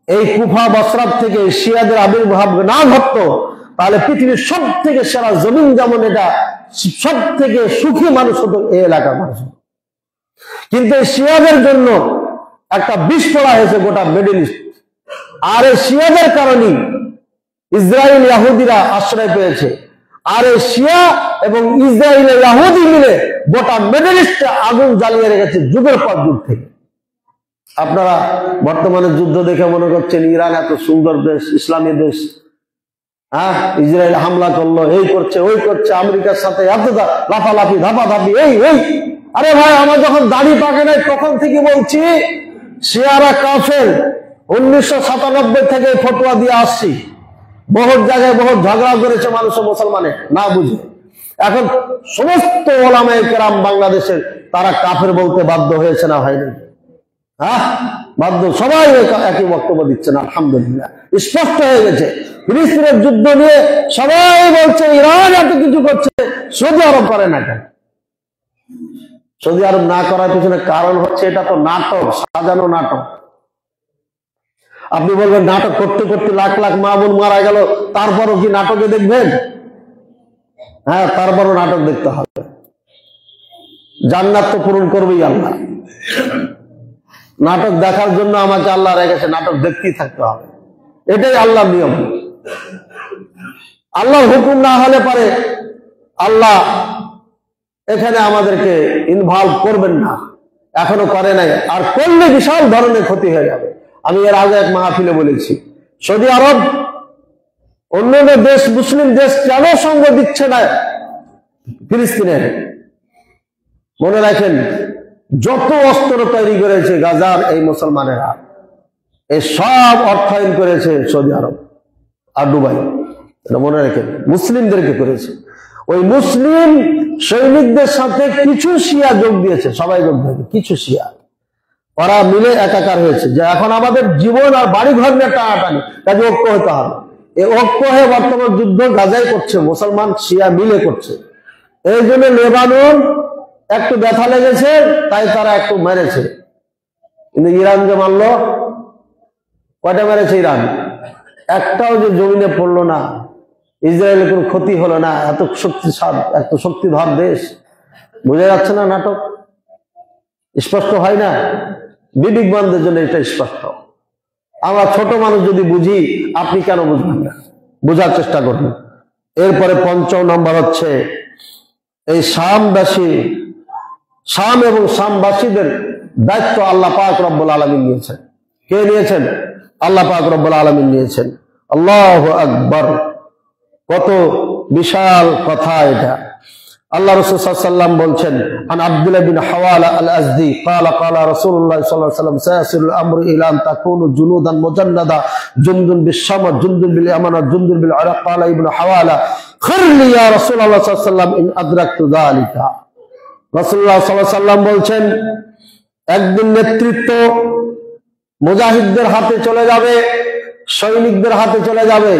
এই কুফা বসরাত থেকে শিয়াদের আবির্ভাব না ঘটতো, তাহলে পৃথিবীর সব থেকে সেরা জমিন, যেমন এটা সব থেকে সুখী মানুষ হতো এই এলাকার মানুষ। কিন্তু শিয়াদের জন্য একটা বিষ পড়া হয়েছে গোটা মিডল ইস্ট। আর এই শিয়াদের কারণে ইসরায়েল ইহুদিরা আশ্রয় পেয়েছে। আর এই শিয়া এবং ইসরায়েল ইহুদি মিলে গোটা মিডল ইস্টে আগুন জ্বালিয়ে রেখেছে যুগের পর যুগ থেকে। আপনারা বর্তমানে যুদ্ধ দেখে মনে করছেন ইরান এত সুন্দর দেশ, ইসলামী দেশ, হ্যাঁ, ইসরায়েল হামলা করলো, এই করছে ওই করছে, আমেরিকার সাথে এত লাফালাফি ধাপাধাপি, এই এই। আরে ভাই, আমার যখন দাড়ি পাকে নাই তখন থেকে বলছি শিয়ারা কাফের। 1997 থেকে ফতোয়া দিয়ে আসছি, বহুত জায়গায় বহুত ঝগড়া করেছে মানুষ মুসলমানের না বুঝে। এখন সমস্ত ওলামায়ে কেরাম বাংলাদেশের তারা কাফের বলতে বাধ্য হয়েছে না হয়নি? হ্যাঁ, বাধ্য। সবাই একই বক্তব্য দিচ্ছেন, আলহামদুলিল্লাহ। স্পষ্ট হয়ে গেছে। ফিলিস্তিনের যুদ্ধ নিয়ে সবাই বলছে ইরান এত কিছু করছে, সৌদি আরব করে না কেন? সৌদি আরব না করার পিছনে কারণ হচ্ছে এটা তো নাটক, সাজানো নাটক। আপনি বলবেন নাটক করতে করতে লাখ লাখ মা বোন মারা গেল, তারপরও কি নাটকে দেখবেন? হ্যাঁ, তারপরও নাটক দেখতে হবে। জান্নাত তো পূরণ করবেই আল্লাহ। নাটক দেখার জন্য আমাকে আল্লাহ রেখেছে, নাটক দেখতেই থাকতে হবে, এটাই আল্লাহর নিয়ম। আল্লাহর হুকুম না হলে পারে আল্লাহ এখানে আমাদেরকে ইনভলভ করবেন না, এখনো করে নাই। আর করলে বিশাল ধরনের ক্ষতি হয়ে যাবে। আমি এর আগে এক মাহফিলে বলেছি, সৌদি আরব অন্যান্য দেশ, মুসলিম দেশ কেন সঙ্গ দিচ্ছে না ফিলিস্তিনের? মনে রাখেন, যত অস্ত্র তৈরি করেছে গাজার এই মুসলমানেরা, এই সব অর্থায়ন করেছে সৌদি আরব আর দুবাই। এটা মনে রাখেন, মুসলিমদেরকে করেছে। ওই মুসলিম সৈনিকদের সাথে কিছু শিয়া যোগ দিয়েছে, সবাই যোগ দিয়েছে, কিছু শিয়া, ওরা মিলে একাকার হয়েছে যে এখন আমাদের জীবন আর বাড়ি ঘর নিয়ে টানাটানি, কাজে ঐক্য হতে হবে। এই ঐক্য হয়ে বর্তমান যুদ্ধ গাজায় করছে, মুসলমান শিয়া মিলে করছে। এই জন্য লেবানন একটু ব্যথা লেগেছে, তাই তারা একটু মেরেছে। কিন্তু ইরান যে মারলো, কয়টা মেরেছে ইরান? একটাও যে জমিনে পড়লো না, ইসরায়েলের কোনো ক্ষতি হলো না। এত শক্তিধর দেশ, বোঝা যাচ্ছে না? নাটক স্পষ্ট হয় না? বিবেকবানদের জন্য এটা স্পষ্ট। আমরা ছোট মানুষ যদি বুঝি, আপনি কেন বুঝবেন না? বোঝার চেষ্টা করুন। এরপরে ৫ম নম্বর হচ্ছে এই শাম এবং শামবাসীদের দায়িত্ব আল্লাহ পাক রব্বুল আলামিন নিয়েছেন। কে নিয়েছেন? আল্লাহ পাক রব্বুল আলামিন নিয়েছেন। আল্লাহু আকবার, কত বিশাল কথা এটা। আল্লাহ রাসূল সাল্লাল্লাহু আলাইহি ওয়াসাল্লাম বলছেন, আন আব্দুল্লাহ বিন হাওয়ালা আল আজদি ক্বালা ক্বালা রাসূলুল্লাহ সাল্লাল্লাহু আলাইহি ওয়াসাল্লাম সায়াসিরুল আমরু ইলা আন তাকুনু জুনুদান মুজান্নাদা জুনদুন বিশ-শাম জুনদুন বিল ইয়ামান জুনদুন বিল ইরাক। ক্বালা ইবনু হাওয়ালা খিরলি ইয়া রাসূলুল্লাহ সাল্লাল্লাহু আলাইহি ওয়াসাল্লাম ইন আদরাকতু যালিকা। রাসূলুল্লাহ সাল্লাল্লাহু আলাইহি ওয়াসাল্লাম বলছেন, একদিন নেতৃত্ব মুজাহিদদের হাতে চলে যাবে, সৈনিকদের হাতে চলে যাবে।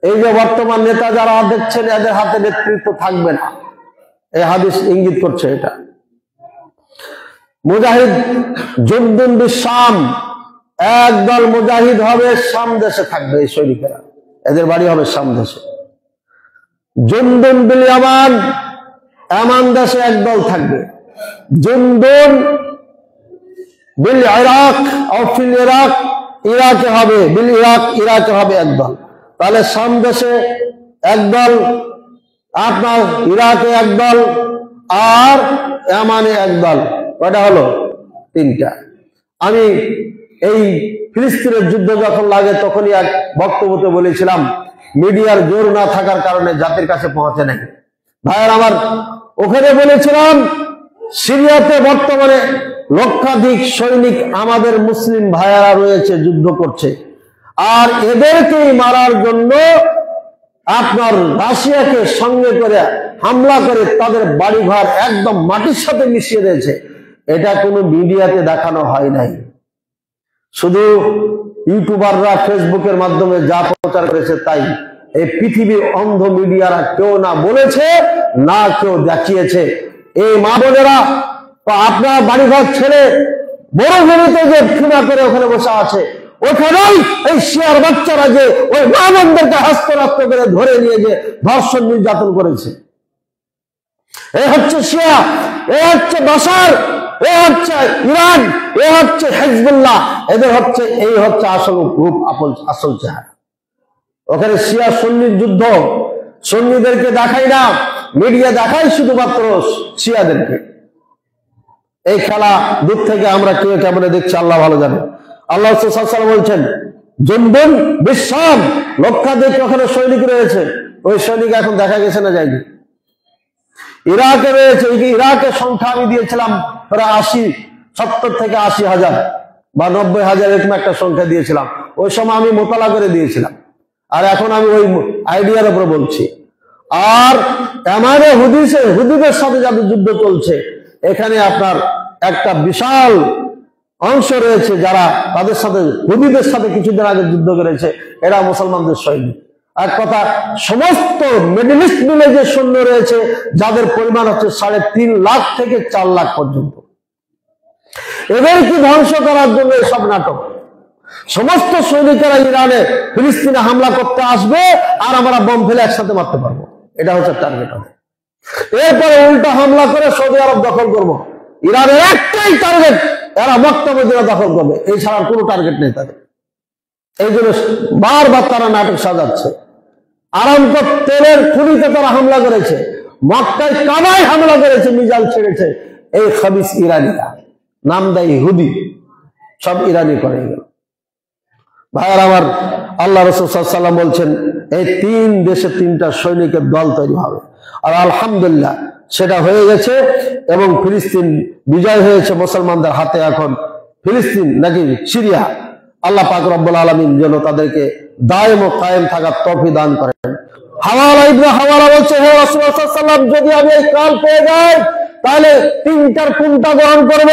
এই যে বর্তমান নেতা যারা দেখছেন, এদের হাতে নেতৃত্ব থাকবে না। এই হাদিস ইঙ্গিত করছে এটা। মুজাহিদ জুনদুন বিশ-শাম, একদল মুজাহিদ হবে, শাম দেশে থাকবে। এই সৈনিকেরা, এদের বাড়ি হবে শাম দেশে। জুনদুন বিল ইয়ামান, ইয়ামান দেশে একদল থাকবে। জুনদুন বিল ইরাক আও ফিল ইরাক, ইরাকে হবে, বিল ইরাক, ইরাকে হবে একদল। তাহলে শাম দেশে একদল, আপনার ইরাকে একদল, আর ইয়ামানে একদল। কয়টা হলো? 3টা। আমি এই ফিলিস্তিনের যুদ্ধ যখন লাগে তখনই এক বক্তব্যতে বলেছিলাম, মিডিয়ার জোর না থাকার কারণে জাতির কাছে পৌঁছে নাই। ভাইয়ের আমার, ওখানে বলেছিলাম সিরিয়াতে বর্তমানে লক্ষাধিক সৈনিক আমাদের মুসলিম ভাইয়েরা রয়েছে, যুদ্ধ করছে। আর এদেরকেই মারার জন্য আপনার রাশিয়াকে সঙ্গে করে হামলা করে তাদের বাড়িঘর একদম মাটির সাথে মিশিয়ে দিয়েছে। এটা কোনো মিডিয়াতে দেখানো হয় নাই, শুধু ইউটিউবাররা ফেসবুকের মাধ্যমে যা প্রচার করেছে তাই। এই পৃথিবীর অন্ধ মিডিয়ারা কেউ না বলেছে, না কেউ দেখিয়েছে। এই মা বোনেরা আপনার বাড়িঘর ছেড়ে বড় জমিতে যে খুনা করে ওখানে বসে আছে, ওখানেই এই শিয়ার বাচ্চারা যে ওই মা বোনদেরকে হস্তরক্ত করে ধরে নিয়ে যে ধর্ষণ নির্যাতন করেছে। এ হচ্ছে শিয়া, এ হচ্ছে বাশার, এ হচ্ছে ইরান, এ হচ্ছে হিজবুল্লাহ। এদের হচ্ছে, এই হচ্ছে আসল গ্রুপ, আসল চেহারা। ওখানে শিয়া সুন্নির যুদ্ধ, সুন্নিদেরকে দেখাই না, মিডিয়া দেখাই শুধুমাত্র শিয়াদেরকে। এই খেলা দূর থেকে আমরা কে কেমন দেখছি আল্লাহ ভালো জানে। আল্লাহ সাল্লাল্লাহু আলাইহি ওয়াসাল্লাম বলছেন, জুনদুন বিশ-শাম, লক্ষাধিক ওখানে সৈনিক রয়েছে। ওই সৈনিক এখন দেখা গেছে না, যায়নি। ইরাকে রয়েছে, ইরাকের সংখ্যা আমি দিয়েছিলাম প্রায় 70 থেকে 80,000 বা 90,000, এরকম একটা সংখ্যা দিয়েছিলাম। ওই সময় আমি মোতালা করে দিয়েছিলাম, আর এখন আমি ওই আইডিয়ার উপরে বলছি। আর আমারে হুদিদের সাথে যাদের যুদ্ধ চলছে, এখানে আপনার একটা বিশাল অংশ রয়েছে যারা তাদের সাথে, হুদিদের সাথে কিছুদিন আগে যুদ্ধ করেছে। এরা মুসলমানদের সৈনিক। এক কথা, সমস্ত মিডল ইস্ট মিলে যে সৈন্য রয়েছে, যাদের পরিমাণ হচ্ছে 3.5 লাখ থেকে 4 লাখ পর্যন্ত, এদেরকে ধ্বংস করার জন্য এসব নাটক। সমস্ত সৈনিকেরা ইরানে ফিলিস্তিনে হামলা করতে আসবে, আর আমরা বোম ফেলে একসাথে মারতে পারবো। এটা হচ্ছে টার্গেট হবে। এরপরে উল্টা হামলা করে সৌদি আরব দখল করবো। ইরানের একটাই টার্গেট, এরা মক্কা মদিনা দখল করবে, এই ছাড়া কোনো টার্গেট নেই তাদের। এই জন্য বারবার তারা নাটক সাজাচ্ছে। আরামকো তেলের খনিতে তারা হামলা করেছে, মক্কায় কাবায় হামলা করেছে, মিজাইল ছেড়েছে। এই খাবিস ইরানিরা, নাম দেয় ইহুদি, সব ইরানি করে গেল। ভাইয়ার আমার, আল্লাহ রাসূল সাল্লাল্লাহু আলাইহি ওয়াসাল্লাম বলছেন, এই 3 দেশে 3টা সৈনিকের দল তৈরি হবে। আর আলহামদুলিল্লাহ সেটা হয়ে গেছে, এবং ফিলিস্তিন বিজয় হয়েছে মুসলমানদের হাতে। এখন ফিলিস্তিন নাকি সিরিয়া, আল্লাহ পাক রব্বুল আলামিন যেন তাদেরকে দায়েম ও কায়েম থাকার তৌফিক দান করেন। হাওয়ালা ইবনে হাওয়ালা বলছে, হে রাসূলুল্লাহ সাল্লাল্লাহু আলাইহি ওয়াসাল্লাম, যদি আমি এই কাল পেয়ে যাই, তাহলে 3টার কোনটা গ্রহণ করব?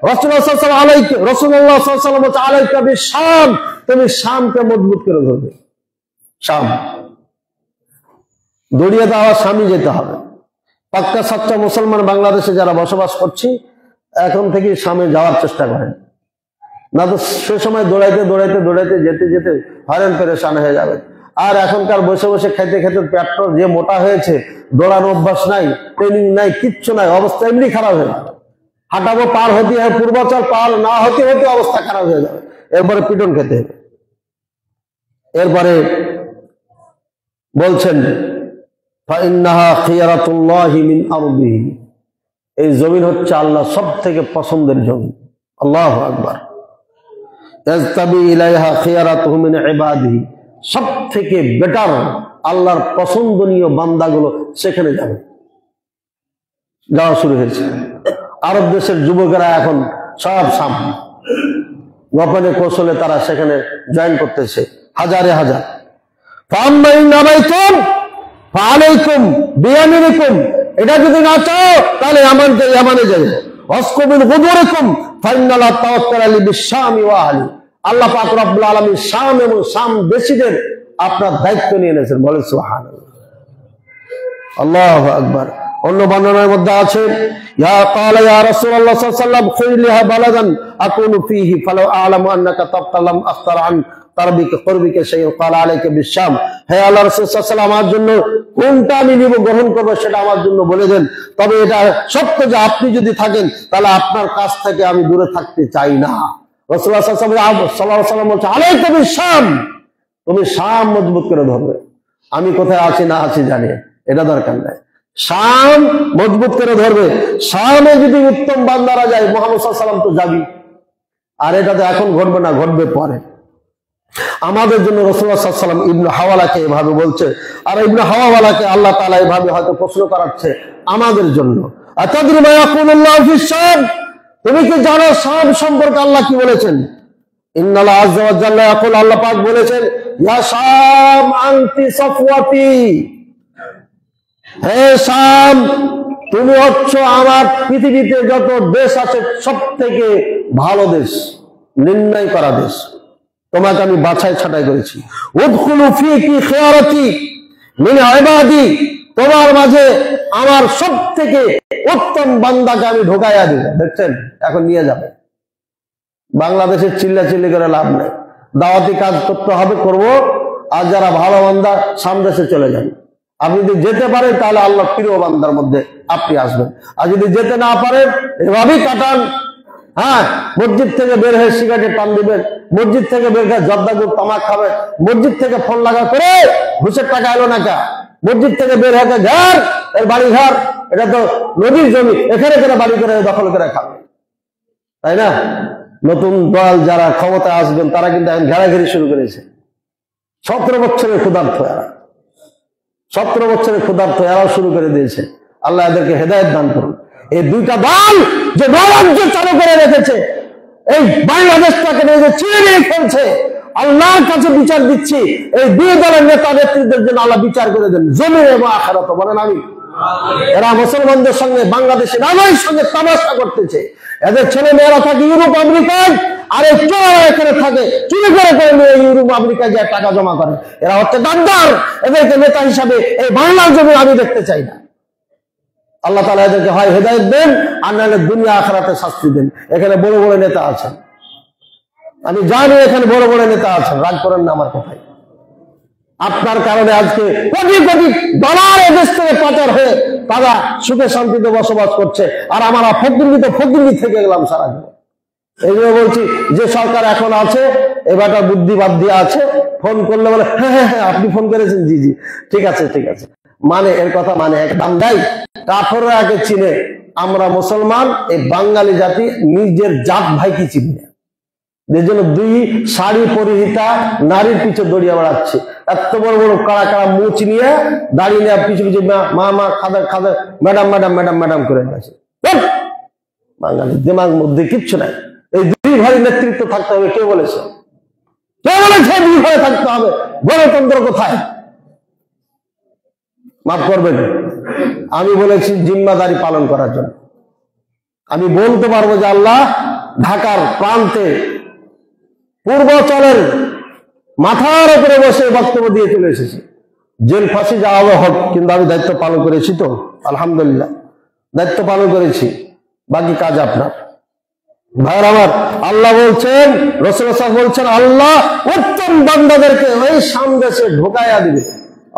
রাসূলুল্লাহ সাল্লাল্লাহু আলাইহি ওয়াসাল্লাম বলছে, আলাইকা বিশ-শাম, তুমি শামকে মজবুত করে ধরবে। শাম দড়িয়ে দেওয়া, শামে যেতে হবে। পাক্কা সাচ্চা মুসলমান বাংলাদেশে যারা বসবাস করছি, এখন থেকে শামে যাওয়ার চেষ্টা করেন, না তো সে সময় দৌড়াইতে দৌড়াইতে দৌড়াইতে যেতে যেতে হয়রান পেরেশান হয়ে যাবে। আর এখনকার বসে বসে খেতে খেতে পেট্রো যে মোটা হয়েছে, দৌড়ানো অভ্যাস নাই, ট্রেনিং নাই, কিচ্ছু নাই, অবস্থা এমনি খারাপ হয়ে যাবে। হাঁটাবো, পার হতে হয় পূর্বাচল, পার না হতে হতে অবস্থা খারাপ হয়ে যাবে, এরপরে পিটন খেতে হবে। এরপরে বলছেন ফাইন্নাহা খিয়ারাতুল্লাহি মিন আরদিহি, এই জমিন হচ্ছে আল্লাহ সব থেকে পছন্দের জমিন। আল্লাহু আকবার। ইয়াজতাবি ইলাইহা খিয়ারাতুহু মিন ইবাদিহি, সব থেকে বেটার আল্লাহর পছন্দনীয় বান্দাগুলো সেখানে যাবে। যাওয়া শুরু হয়েছে। আরব দেশের যুবকেরা এখন সব সামনে গোপনে কৌশলে তারা সেখানে জয়েন করতেছে, হাজারে হাজার। এটা যদি না চাও তাহলে ইয়ামানে যাবে। আল্লাহ পাক রব্বুল আলামিন শাম এবং শামদেশীদের আপনার দায়িত্ব নিয়ে নিয়েছেন। বলে সুবহানাল্লাহ, আল্লাহু আকবার। অন্য বর্ণনার মধ্যে আছে ইয়া ক্বালা ইয়া রাসূলুল্লাহ সাল্লাল্লাহু আলাইহি ওয়াসাল্লাম খুলিহা বালাদান আকুনু ফীহি ফালাউ আ'লামু আন্নাকা তাকাল্লাম আখতার আন তারবিকা কুরবিকা শাই'আন ক্বালা আলাইকা বিশ-শাম। হে আল্লাহর রাসূল সাল্লাল্লাহু আলাইহি ওয়াসাল্লাম, আমার জন্য কোনটা আমি নিব, গ্রহণ করব, সেটা আমার জন্য বলে দেন। তবে এটা সত্য যে আপনি যদি থাকেন তাহলে আপনার কাছ থেকে আমি দূরে থাকতে চাই না। রাসূলুল্লাহ সাল্লাল্লাহু আলাইহি ওয়াসাল্লাম বলছে আলাইকা বিশ-শাম, তুমি শাম মজবুত করে ধরবে। আমি কোথায় আছি না আছি জানি, এটা দরকার নাই। শাম মজবুত করে ধরবে। শামে যদি উত্তম বান্দারা যায়, মুহাম্মদ সাল্লাল্লাহু আলাইহি ওয়াসাল্লাম তো যাবি। আর এটা তো এখন ঘটবে না, ঘটবে পরে। আমাদের জন্য রাসূলুল্লাহ সাল্লাল্লাহু আলাইহি ওয়াসাল্লাম ইবনে হাওয়ালাকে এভাবে বলছে, আর ইবনে হাওয়ালাকে আল্লাহ তাআলা এভাবে হয়তো প্রশ্ন করাচ্ছে আমাদের জন্য। আতাদরি মা ইয়াকুলুল্লাহু ফিশ শাম, তুমি কি জানো শাম সম্পর্কে আল্লাহ কি বলেছেন? ইন্নাল্লাহ আযজা ওয়া জাল্লা ইয়াকুল, আল্লাহ পাক বলেছেন ইয়া শাম আনতি সাফওয়াতি, হে শাম তুমি হচ্ছ আমার পৃথিবীতে যত দেশ আছে সব থেকে ভালো দেশ, নির্ণয় করা দেশ। তোমাকে আমি বাছাই ছাঁটাই করেছি। উদখুলু ফীকি খিয়ারাতি মিন ইবাদি, তোমার মাঝে আমার সব থেকে উত্তম বান্দাকে আমি ঢোকাইয়া দিব। দেখছেন, এখন নিয়ে যাবে। বাংলাদেশের চিল্লাচিল্লি করে লাভ নেই, দাওয়াতি কাজ করতে হবে, করব। আর যারা ভালো বান্দা সামদেশে চলে যান। আপনি যদি যেতে পারেন তাহলে আল্লাহ প্রিয় বান্দার মধ্যে আপনি আসবেন। আর যদি যেতে না পারেন এভাবেই কাটান। হ্যাঁ, মসজিদ থেকে বের হয়ে সিগারেটে টান দিবেন, মসজিদ থেকে বের হয়ে জর্দাগুড় তামাক খাবেন, মসজিদ থেকে ফোন লাগা করে ঘুষের টাকা এলো না কা, মসজিদ থেকে বের হয়ে ঘর এর বাড়ি ঘর, এটা তো নদীর জমি, এখানে করে বাড়ি করে দখল করে খাবে, তাই না? নতুন দল যারা ক্ষমতায় আসবেন তারা কিন্তু এখন ঘেরাঘেরি শুরু করেছে। 17 বছরের ক্ষুধার্ত এরা, 17 বছরের ক্ষুধার্ত এরাও শুরু করে দিয়েছে। আল্লাহ এদেরকে হেদায়েত দান করুন। এই দুইটা দল যে নৈরাজ্য চালু করে রেখেছে, এই বাংলাদেশটাকে নিয়ে যে চিড়ে ফেলছে, আল্লাহর কাছে বিচার দিচ্ছি। এই দুই দলের নেতা নেত্রীদের জন্য আল্লাহ বিচার করে দেন জমিনে এবং আখিরাতে, বলেন আমিন। এরা মুসলমানদের সঙ্গে, বাংলাদেশের নামের সঙ্গে তামাশা করতেছে। এদের ছেলে মেয়েরা থাকে ইউরোপ আমেরিকায়, আর এই চোরা এখানে থাকে চুরি করে নিয়ে ইউরোপ আমেরিকায় গিয়ে টাকা জমা করে। এরা হচ্ছে গাদ্দার। এদেরকে নেতা হিসাবে এই বাংলার জমি আমি দেখতে চাই না। আল্লাহ তাআলা এদেরকে হয় হেদায়েত দেন, আর নাহলে দুনিয়া আখিরাতে শাস্তি দেন। এখানে বড় বড় নেতা আছেন, আমি জানি এখানে বড় বড় নেতা আছেন, রাগ করেন না আমার কথায়। আপনার কারণে আজকে কোটি কোটি ডলার এদেশ থেকে পাচার হয়ে তারা সুখে শান্তিতে বসবাস করছে, আর আমরা ফকির থেকে গেলাম সারা জীবন। এই জন্য বলছি, যে সরকার এখন আছে এবারটা বুদ্ধিবাদ দিয়ে আছে, ফোন করলে বলে হ্যাঁ হ্যাঁ হ্যাঁ আপনি ফোন করেছেন, জি জি ঠিক আছে ঠিক আছে, মানে এর কথা মানে একদম দেয়। কাফেররা আগে চিনে, আমরা মুসলমান এই বাঙালি জাতি নিজের জাত ভাইকে চিনি না। যে জন্য দুই শাড়ি পরিহিতা নারীর পিছু দড়িয়ে বেড়াচ্ছে, এত বড় বড় কাড়া কাড়া মুচ নিয়ে দাঁড়িয়ে নিয়ে পিছু পিছু মা মা খাদা খাদা ম্যাডাম ম্যাডাম ম্যাডাম ম্যাডাম করে আছে। বাঙালির দিমাগ মধ্যে কিচ্ছু নাই। এই দুই ঘরের নেতৃত্ব থাকতে হবে, কে বলেছে? কে বলেছে দুই ঘরে থাকতে হবে? গণতন্ত্র কোথায়? মাফ করবেন, আমি বলেছি জিম্মাদারি পালন করার জন্য। আমি বলতে পারবো যে আল্লাহ ঢাকার প্রান্তে পূর্বাচলের মাথার উপরে বসে বক্তব্য দিয়ে চলে এসেছি। জেল ফাঁসি যা হবে হোক, কিন্তু আমি দায়িত্ব পালন করেছি তো আলহামদুলিল্লাহ, দায়িত্ব পালন করেছি। বাকি কাজ আপনার। ভাইয়ের আমার, আল্লাহ বলছেন, রাসূলুল্লাহ সাল্লাল্লাহু আলাইহি ওয়াসাল্লাম বলছেন, আল্লাহ উত্তম বান্দাদেরকে ওই সামদেশে ঢোকায়া দিবে।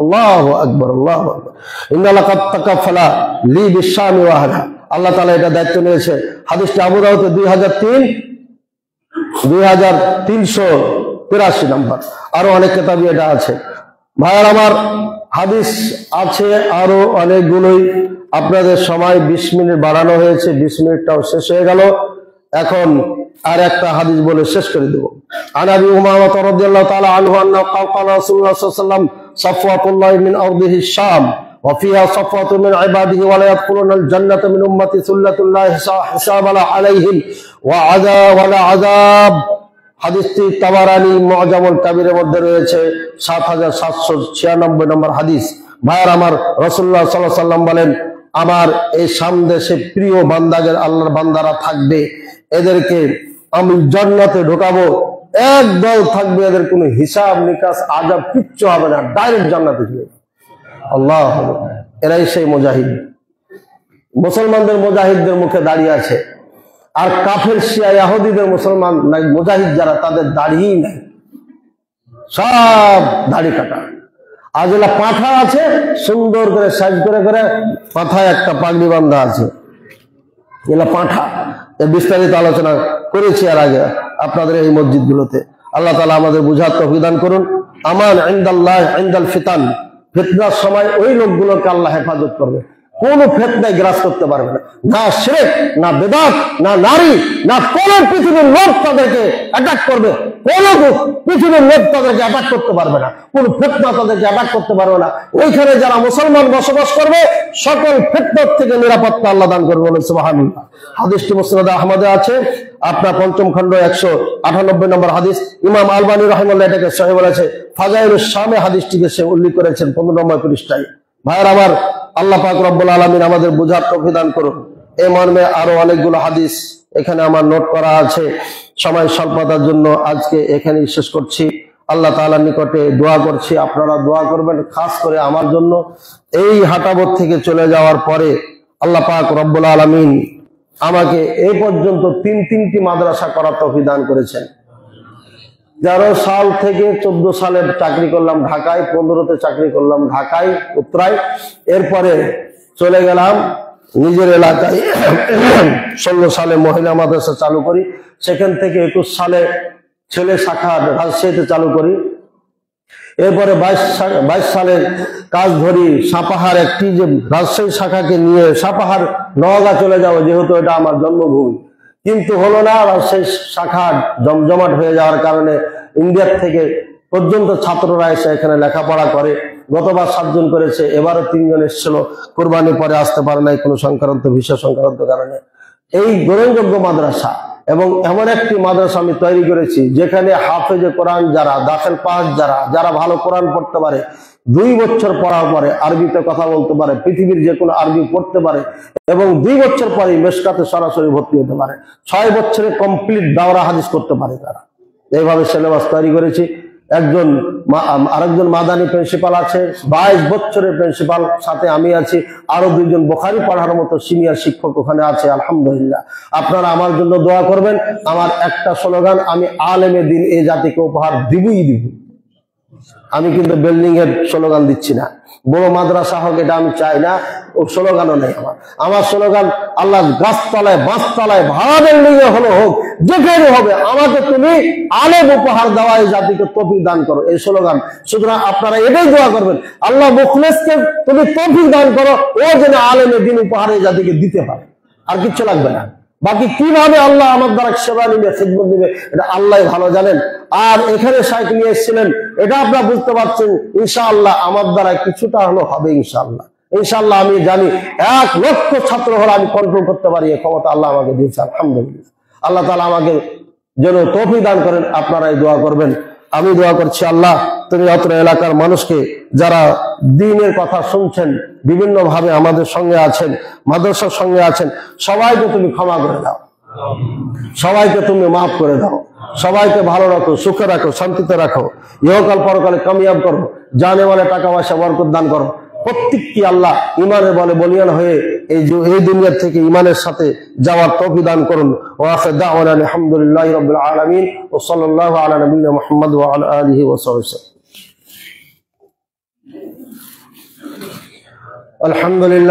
আল্লাহু আকবার, আল্লাহু আকবার। ইন্নাল্লাহ কাদ তাকাফালা লি বিশ-শামি ওয়াহদা, আল্লাহ তাআলা এটা দায়িত্ব নিয়েছে। হাদিসটি আবু দাউদে 2383 নম্বর, আরো অনেক কিতাবে এটা আছে। ভাইয়ার আমার, হাদিস আছে আরো অনেকগুলোই। আপনাদের সময় 20 মিনিট বাড়ানো হয়েছে, 20 মিনিটটাও শেষ হয়ে গেল। এখন আর একটা হাদিস বলে শেষ করে দেব। আন আবি উমামা রাদিয়াল্লাহু তাআলা আনহু আন্না ক্বালা রাসূলুল্লাহ সাল্লাল্লাহু আলাইহি ওয়াসাল্লাম সাফওয়াতুল্লাহ মিন আরদিহি শাম ওয়া ফিহা সাফওয়াতু মিন ইবাদিহি ওয়া লা ইয়াদখুলুনাল জান্নাতা মিন উম্মতি সুল্লাতুল্লাহ হিসাবালা আলাইহিম ওয়া আযাব। হাদিসটি তাবারানী মুআজামুল কাবীরের মধ্যে রয়েছে, 7796 নম্বর হাদিস। ভাইয়ার আমার, রাসূলুল্লাহ সাল্লাল্লাহু আলাইহি ওয়াসাল্লাম বলেন, আমার এই শাম দেশে প্রিয় বান্দাদের আল্লাহর বান্দারা থাকবে, এদেরকে আমি জান্নাতে ঢোকাবো। একদল থাকবে, এদের কোনো হিসাব নিকাশ আযাব কিচ্ছু হবে না, ডাইরেক্ট জান্নাতে যাবে। আল্লাহ, এরাই সেই মুজাহিদ। মুসলমানদের মুজাহিদদের মুখে দাঁড়িয়ে আছে, আর কাফের শিয়া ইহুদিদের মুসলমান মুজাহিদ যারা, তাদের দাড়িই নাই, সব দাড়ি কাটা। আজ এলা পাঠা আছে, সুন্দর করে সাইজ করে করে পাঠায় একটা পাগড়ি বান্ধা আছে, এলা পাঠা। এর বিস্তারিত আলোচনা করেছি আর আগে আপনাদের এই মসজিদগুলোতে। আল্লাহ তাআলা আমাদের বুঝার তৌফিক দান করুন। আমান ইনদাল্লাহ ইনদাল ফিতান, ফিতনার সময় ওই লোকগুলোকে আল্লাহ হেফাজত করবে, কোন ফিতনায় গ্রাস করতে পারবে না। না শিরক, না বিদআত, না নারী, না কোন পৃথিবীর লোক তাদেরকে অ্যাটাক করবে, কোন পৃথিবীর লোক তাদেরকে অ্যাটাক করতে পারবে না, কোন ফিতনা তাদেরকে অ্যাটাক করতে পারবে না। ওইখানে যারা মুসলমান বসবাস করবে, সকল ফিতনার থেকে নিরাপত্তা আল্লাহ দান করবে, বলেন সুবহানাল্লাহ। হাদিসটি মুসনাদ আহমদে আছে, আপনার পঞ্চম খণ্ড 198 নম্বর হাদিস। ইমাম আলবানী রাহিমাহুল্লাহ এটাকে সহিহ বলেছে। ফাজাইলুস শামে হাদিসটিকে সে উল্লেখ করেছেন 15 নম্বর পৃষ্ঠায়। ভাইয়ের আমার, আল্লাহ পাক রব্বুল আলামিন আমাদের বুঝার তৌফিক দান করুন। এই মর্মে আরো অনেকগুলো হাদিস এখানে আমার নোট করা আছে, সময় স্বল্পতার জন্য আজকে এখানেই শেষ করছি। আল্লাহ তাআলার নিকটে দোয়া করছি, আপনারা দোয়া করবেন খাস করে আমার জন্য। এই হাটাবোর থেকে চলে যাওয়ার পরে আল্লাহ পাক রব্বুল আলামিন আমাকে এই পর্যন্ত তিনটি মাদ্রাসা করার তৌফিক দান করেছেন। 13 সাল থেকে 14 সালে চাকরি করলাম ঢাকায়, 15তে চাকরি করলাম ঢাকায় উত্তরায়। এরপরে চলে গেলাম নিজের এলাকায়, 16 সালে মহিলা মাদ্রাসা চালু করি। সেখান থেকে 21 সালে ছেলে শাখা রাজশাহীতে চালু করি। এরপরে 22 সালে কাজ ধরি সাপাহার একটি, যে রাজশাহী শাখাকে নিয়ে সাপাহার নওগাঁ চলে যাবো, যেহেতু এটা আমার জন্মভূমি। কিন্তু হলো না, রাজশাহী শাখা জমজমাট হয়ে যাওয়ার কারণে ইন্ডিয়ার থেকে পর্যন্ত ছাত্ররা এসে এখানে লেখাপড়া করে। গতবার 7 জন করেছে, এবারও 3 জন এসেছিল, কোরবানির পরে আসতে পারে নাই কোনো সংক্রান্ত বিষয় সংক্রান্ত কারণে। এই গ্রহণযোগ্য মাদ্রাসা এবং এমন একটি মাদ্রাসা আমি তৈরি করেছি, যেখানে হাফেজে কোরআন যারা, দাখিল পাস যারা ভালো কোরআন পড়তে পারে, 2 বছর পড়ার পরে আরবিতে কথা বলতে পারে, পৃথিবীর যে কোনো আরবি পড়তে পারে, এবং 2 বছর পরে মেশকাতে সরাসরি ভর্তি হতে পারে, 6 বছরে কমপ্লিট দাওরা হাদিস করতে পারে তারা। এইভাবে সিলেবাস তৈরি করেছি। আরেকজন মাদানী প্রিন্সিপাল আছে, 22 বছরের প্রিন্সিপাল, সাথে আমি আছি, আরো 2 জন বুখারী পড়ার মতো সিনিয়র শিক্ষক ওখানে আছে। আলহামদুলিল্লাহ, আপনারা আমার জন্য দোয়া করবেন। আমার একটা স্লোগান, আমি আলেমে দিন এই জাতিকে উপহার দিবই দিব। আমি কিন্তু বিল্ডিং এর স্লোগান দিচ্ছি না, বড় মাদ্রাসা হোক এটা আমি চাই না, ও স্লোগানও নেই আমার স্লোগান আল্লাহ গাছতলায় বাঁশতলায় ভাড়া বিল্ডিং এ হলো হোক, যেখানে হবে, আমাকে তুমি আলেম উপহার দেওয়া এই জাতিকে তৌফিক দান করো, এই স্লোগান। সুতরাং আপনারা এটাই দোয়া করবেন, আল্লাহ মুখলেসকে তুমি তৌফিক দান করো, ও যেন আলেমে দিন উপহার এই জাতিকে দিতে পারে, আর কিচ্ছু লাগবে না। বাকি কিভাবে আল্লাহ আমার দ্বারা সেবা নিবে, খিদমত নিবে, এটা আল্লাহ ভালো জানেন। আর এখানে শাইখ নিয়ে এসেছিলেন, এটা আপনারা বুঝতে পারছেন। ইনশাআল্লাহ আমার দ্বারা কিছুটা হলো হবে, ইনশাআল্লাহ আমি জানি 1 লক্ষ ছাত্র হলে আমি কন্ট্রোল করতে পারি, এই ক্ষমতা আল্লাহ আমাকে দিয়েছে। আলহামদুলিল্লাহ, আল্লাহ তাআলা আমাকে যেন তৌফিক দান করেন। আপনারাই দোয়া করবেন, আমি দোয়া করছি। আল্লাহ, তুমি অত্র এলাকার মানুষকে যারা দ্বীনের কথা শুনছেন, বিভিন্ন ভাবে আমাদের সঙ্গে আছেন, মাদ্রাসার সঙ্গে আছেন, সবাইকে তুমি ক্ষমা করে দাও, সবাইকে তুমি মাফ করে দাও, সবাইকে ভালো রাখো, সুখে রাখো, শান্তিতে রাখো, ইহকাল পরকালে কামিয়াব করো, জানে মালে টাকা পয়সা বরকত দান করো। প্রত্যেকটি আল্লাহ ইমানের বলে বলিয়ান হয়ে এই দুনিয়ার থেকে ইমানের সাথে যাওয়ার তৌফিক দান করুন। ওয়া আখির দাওয়ানা আলহামদুলিল্লাহি রাব্বিল আলামিন ওয়া সাল্লাল্লাহু আলা নবিয়িনা মুহাম্মদ ওয়া আলা আলিহি ওয়া সাহবিহি। আলহামদুলিল্লাহ।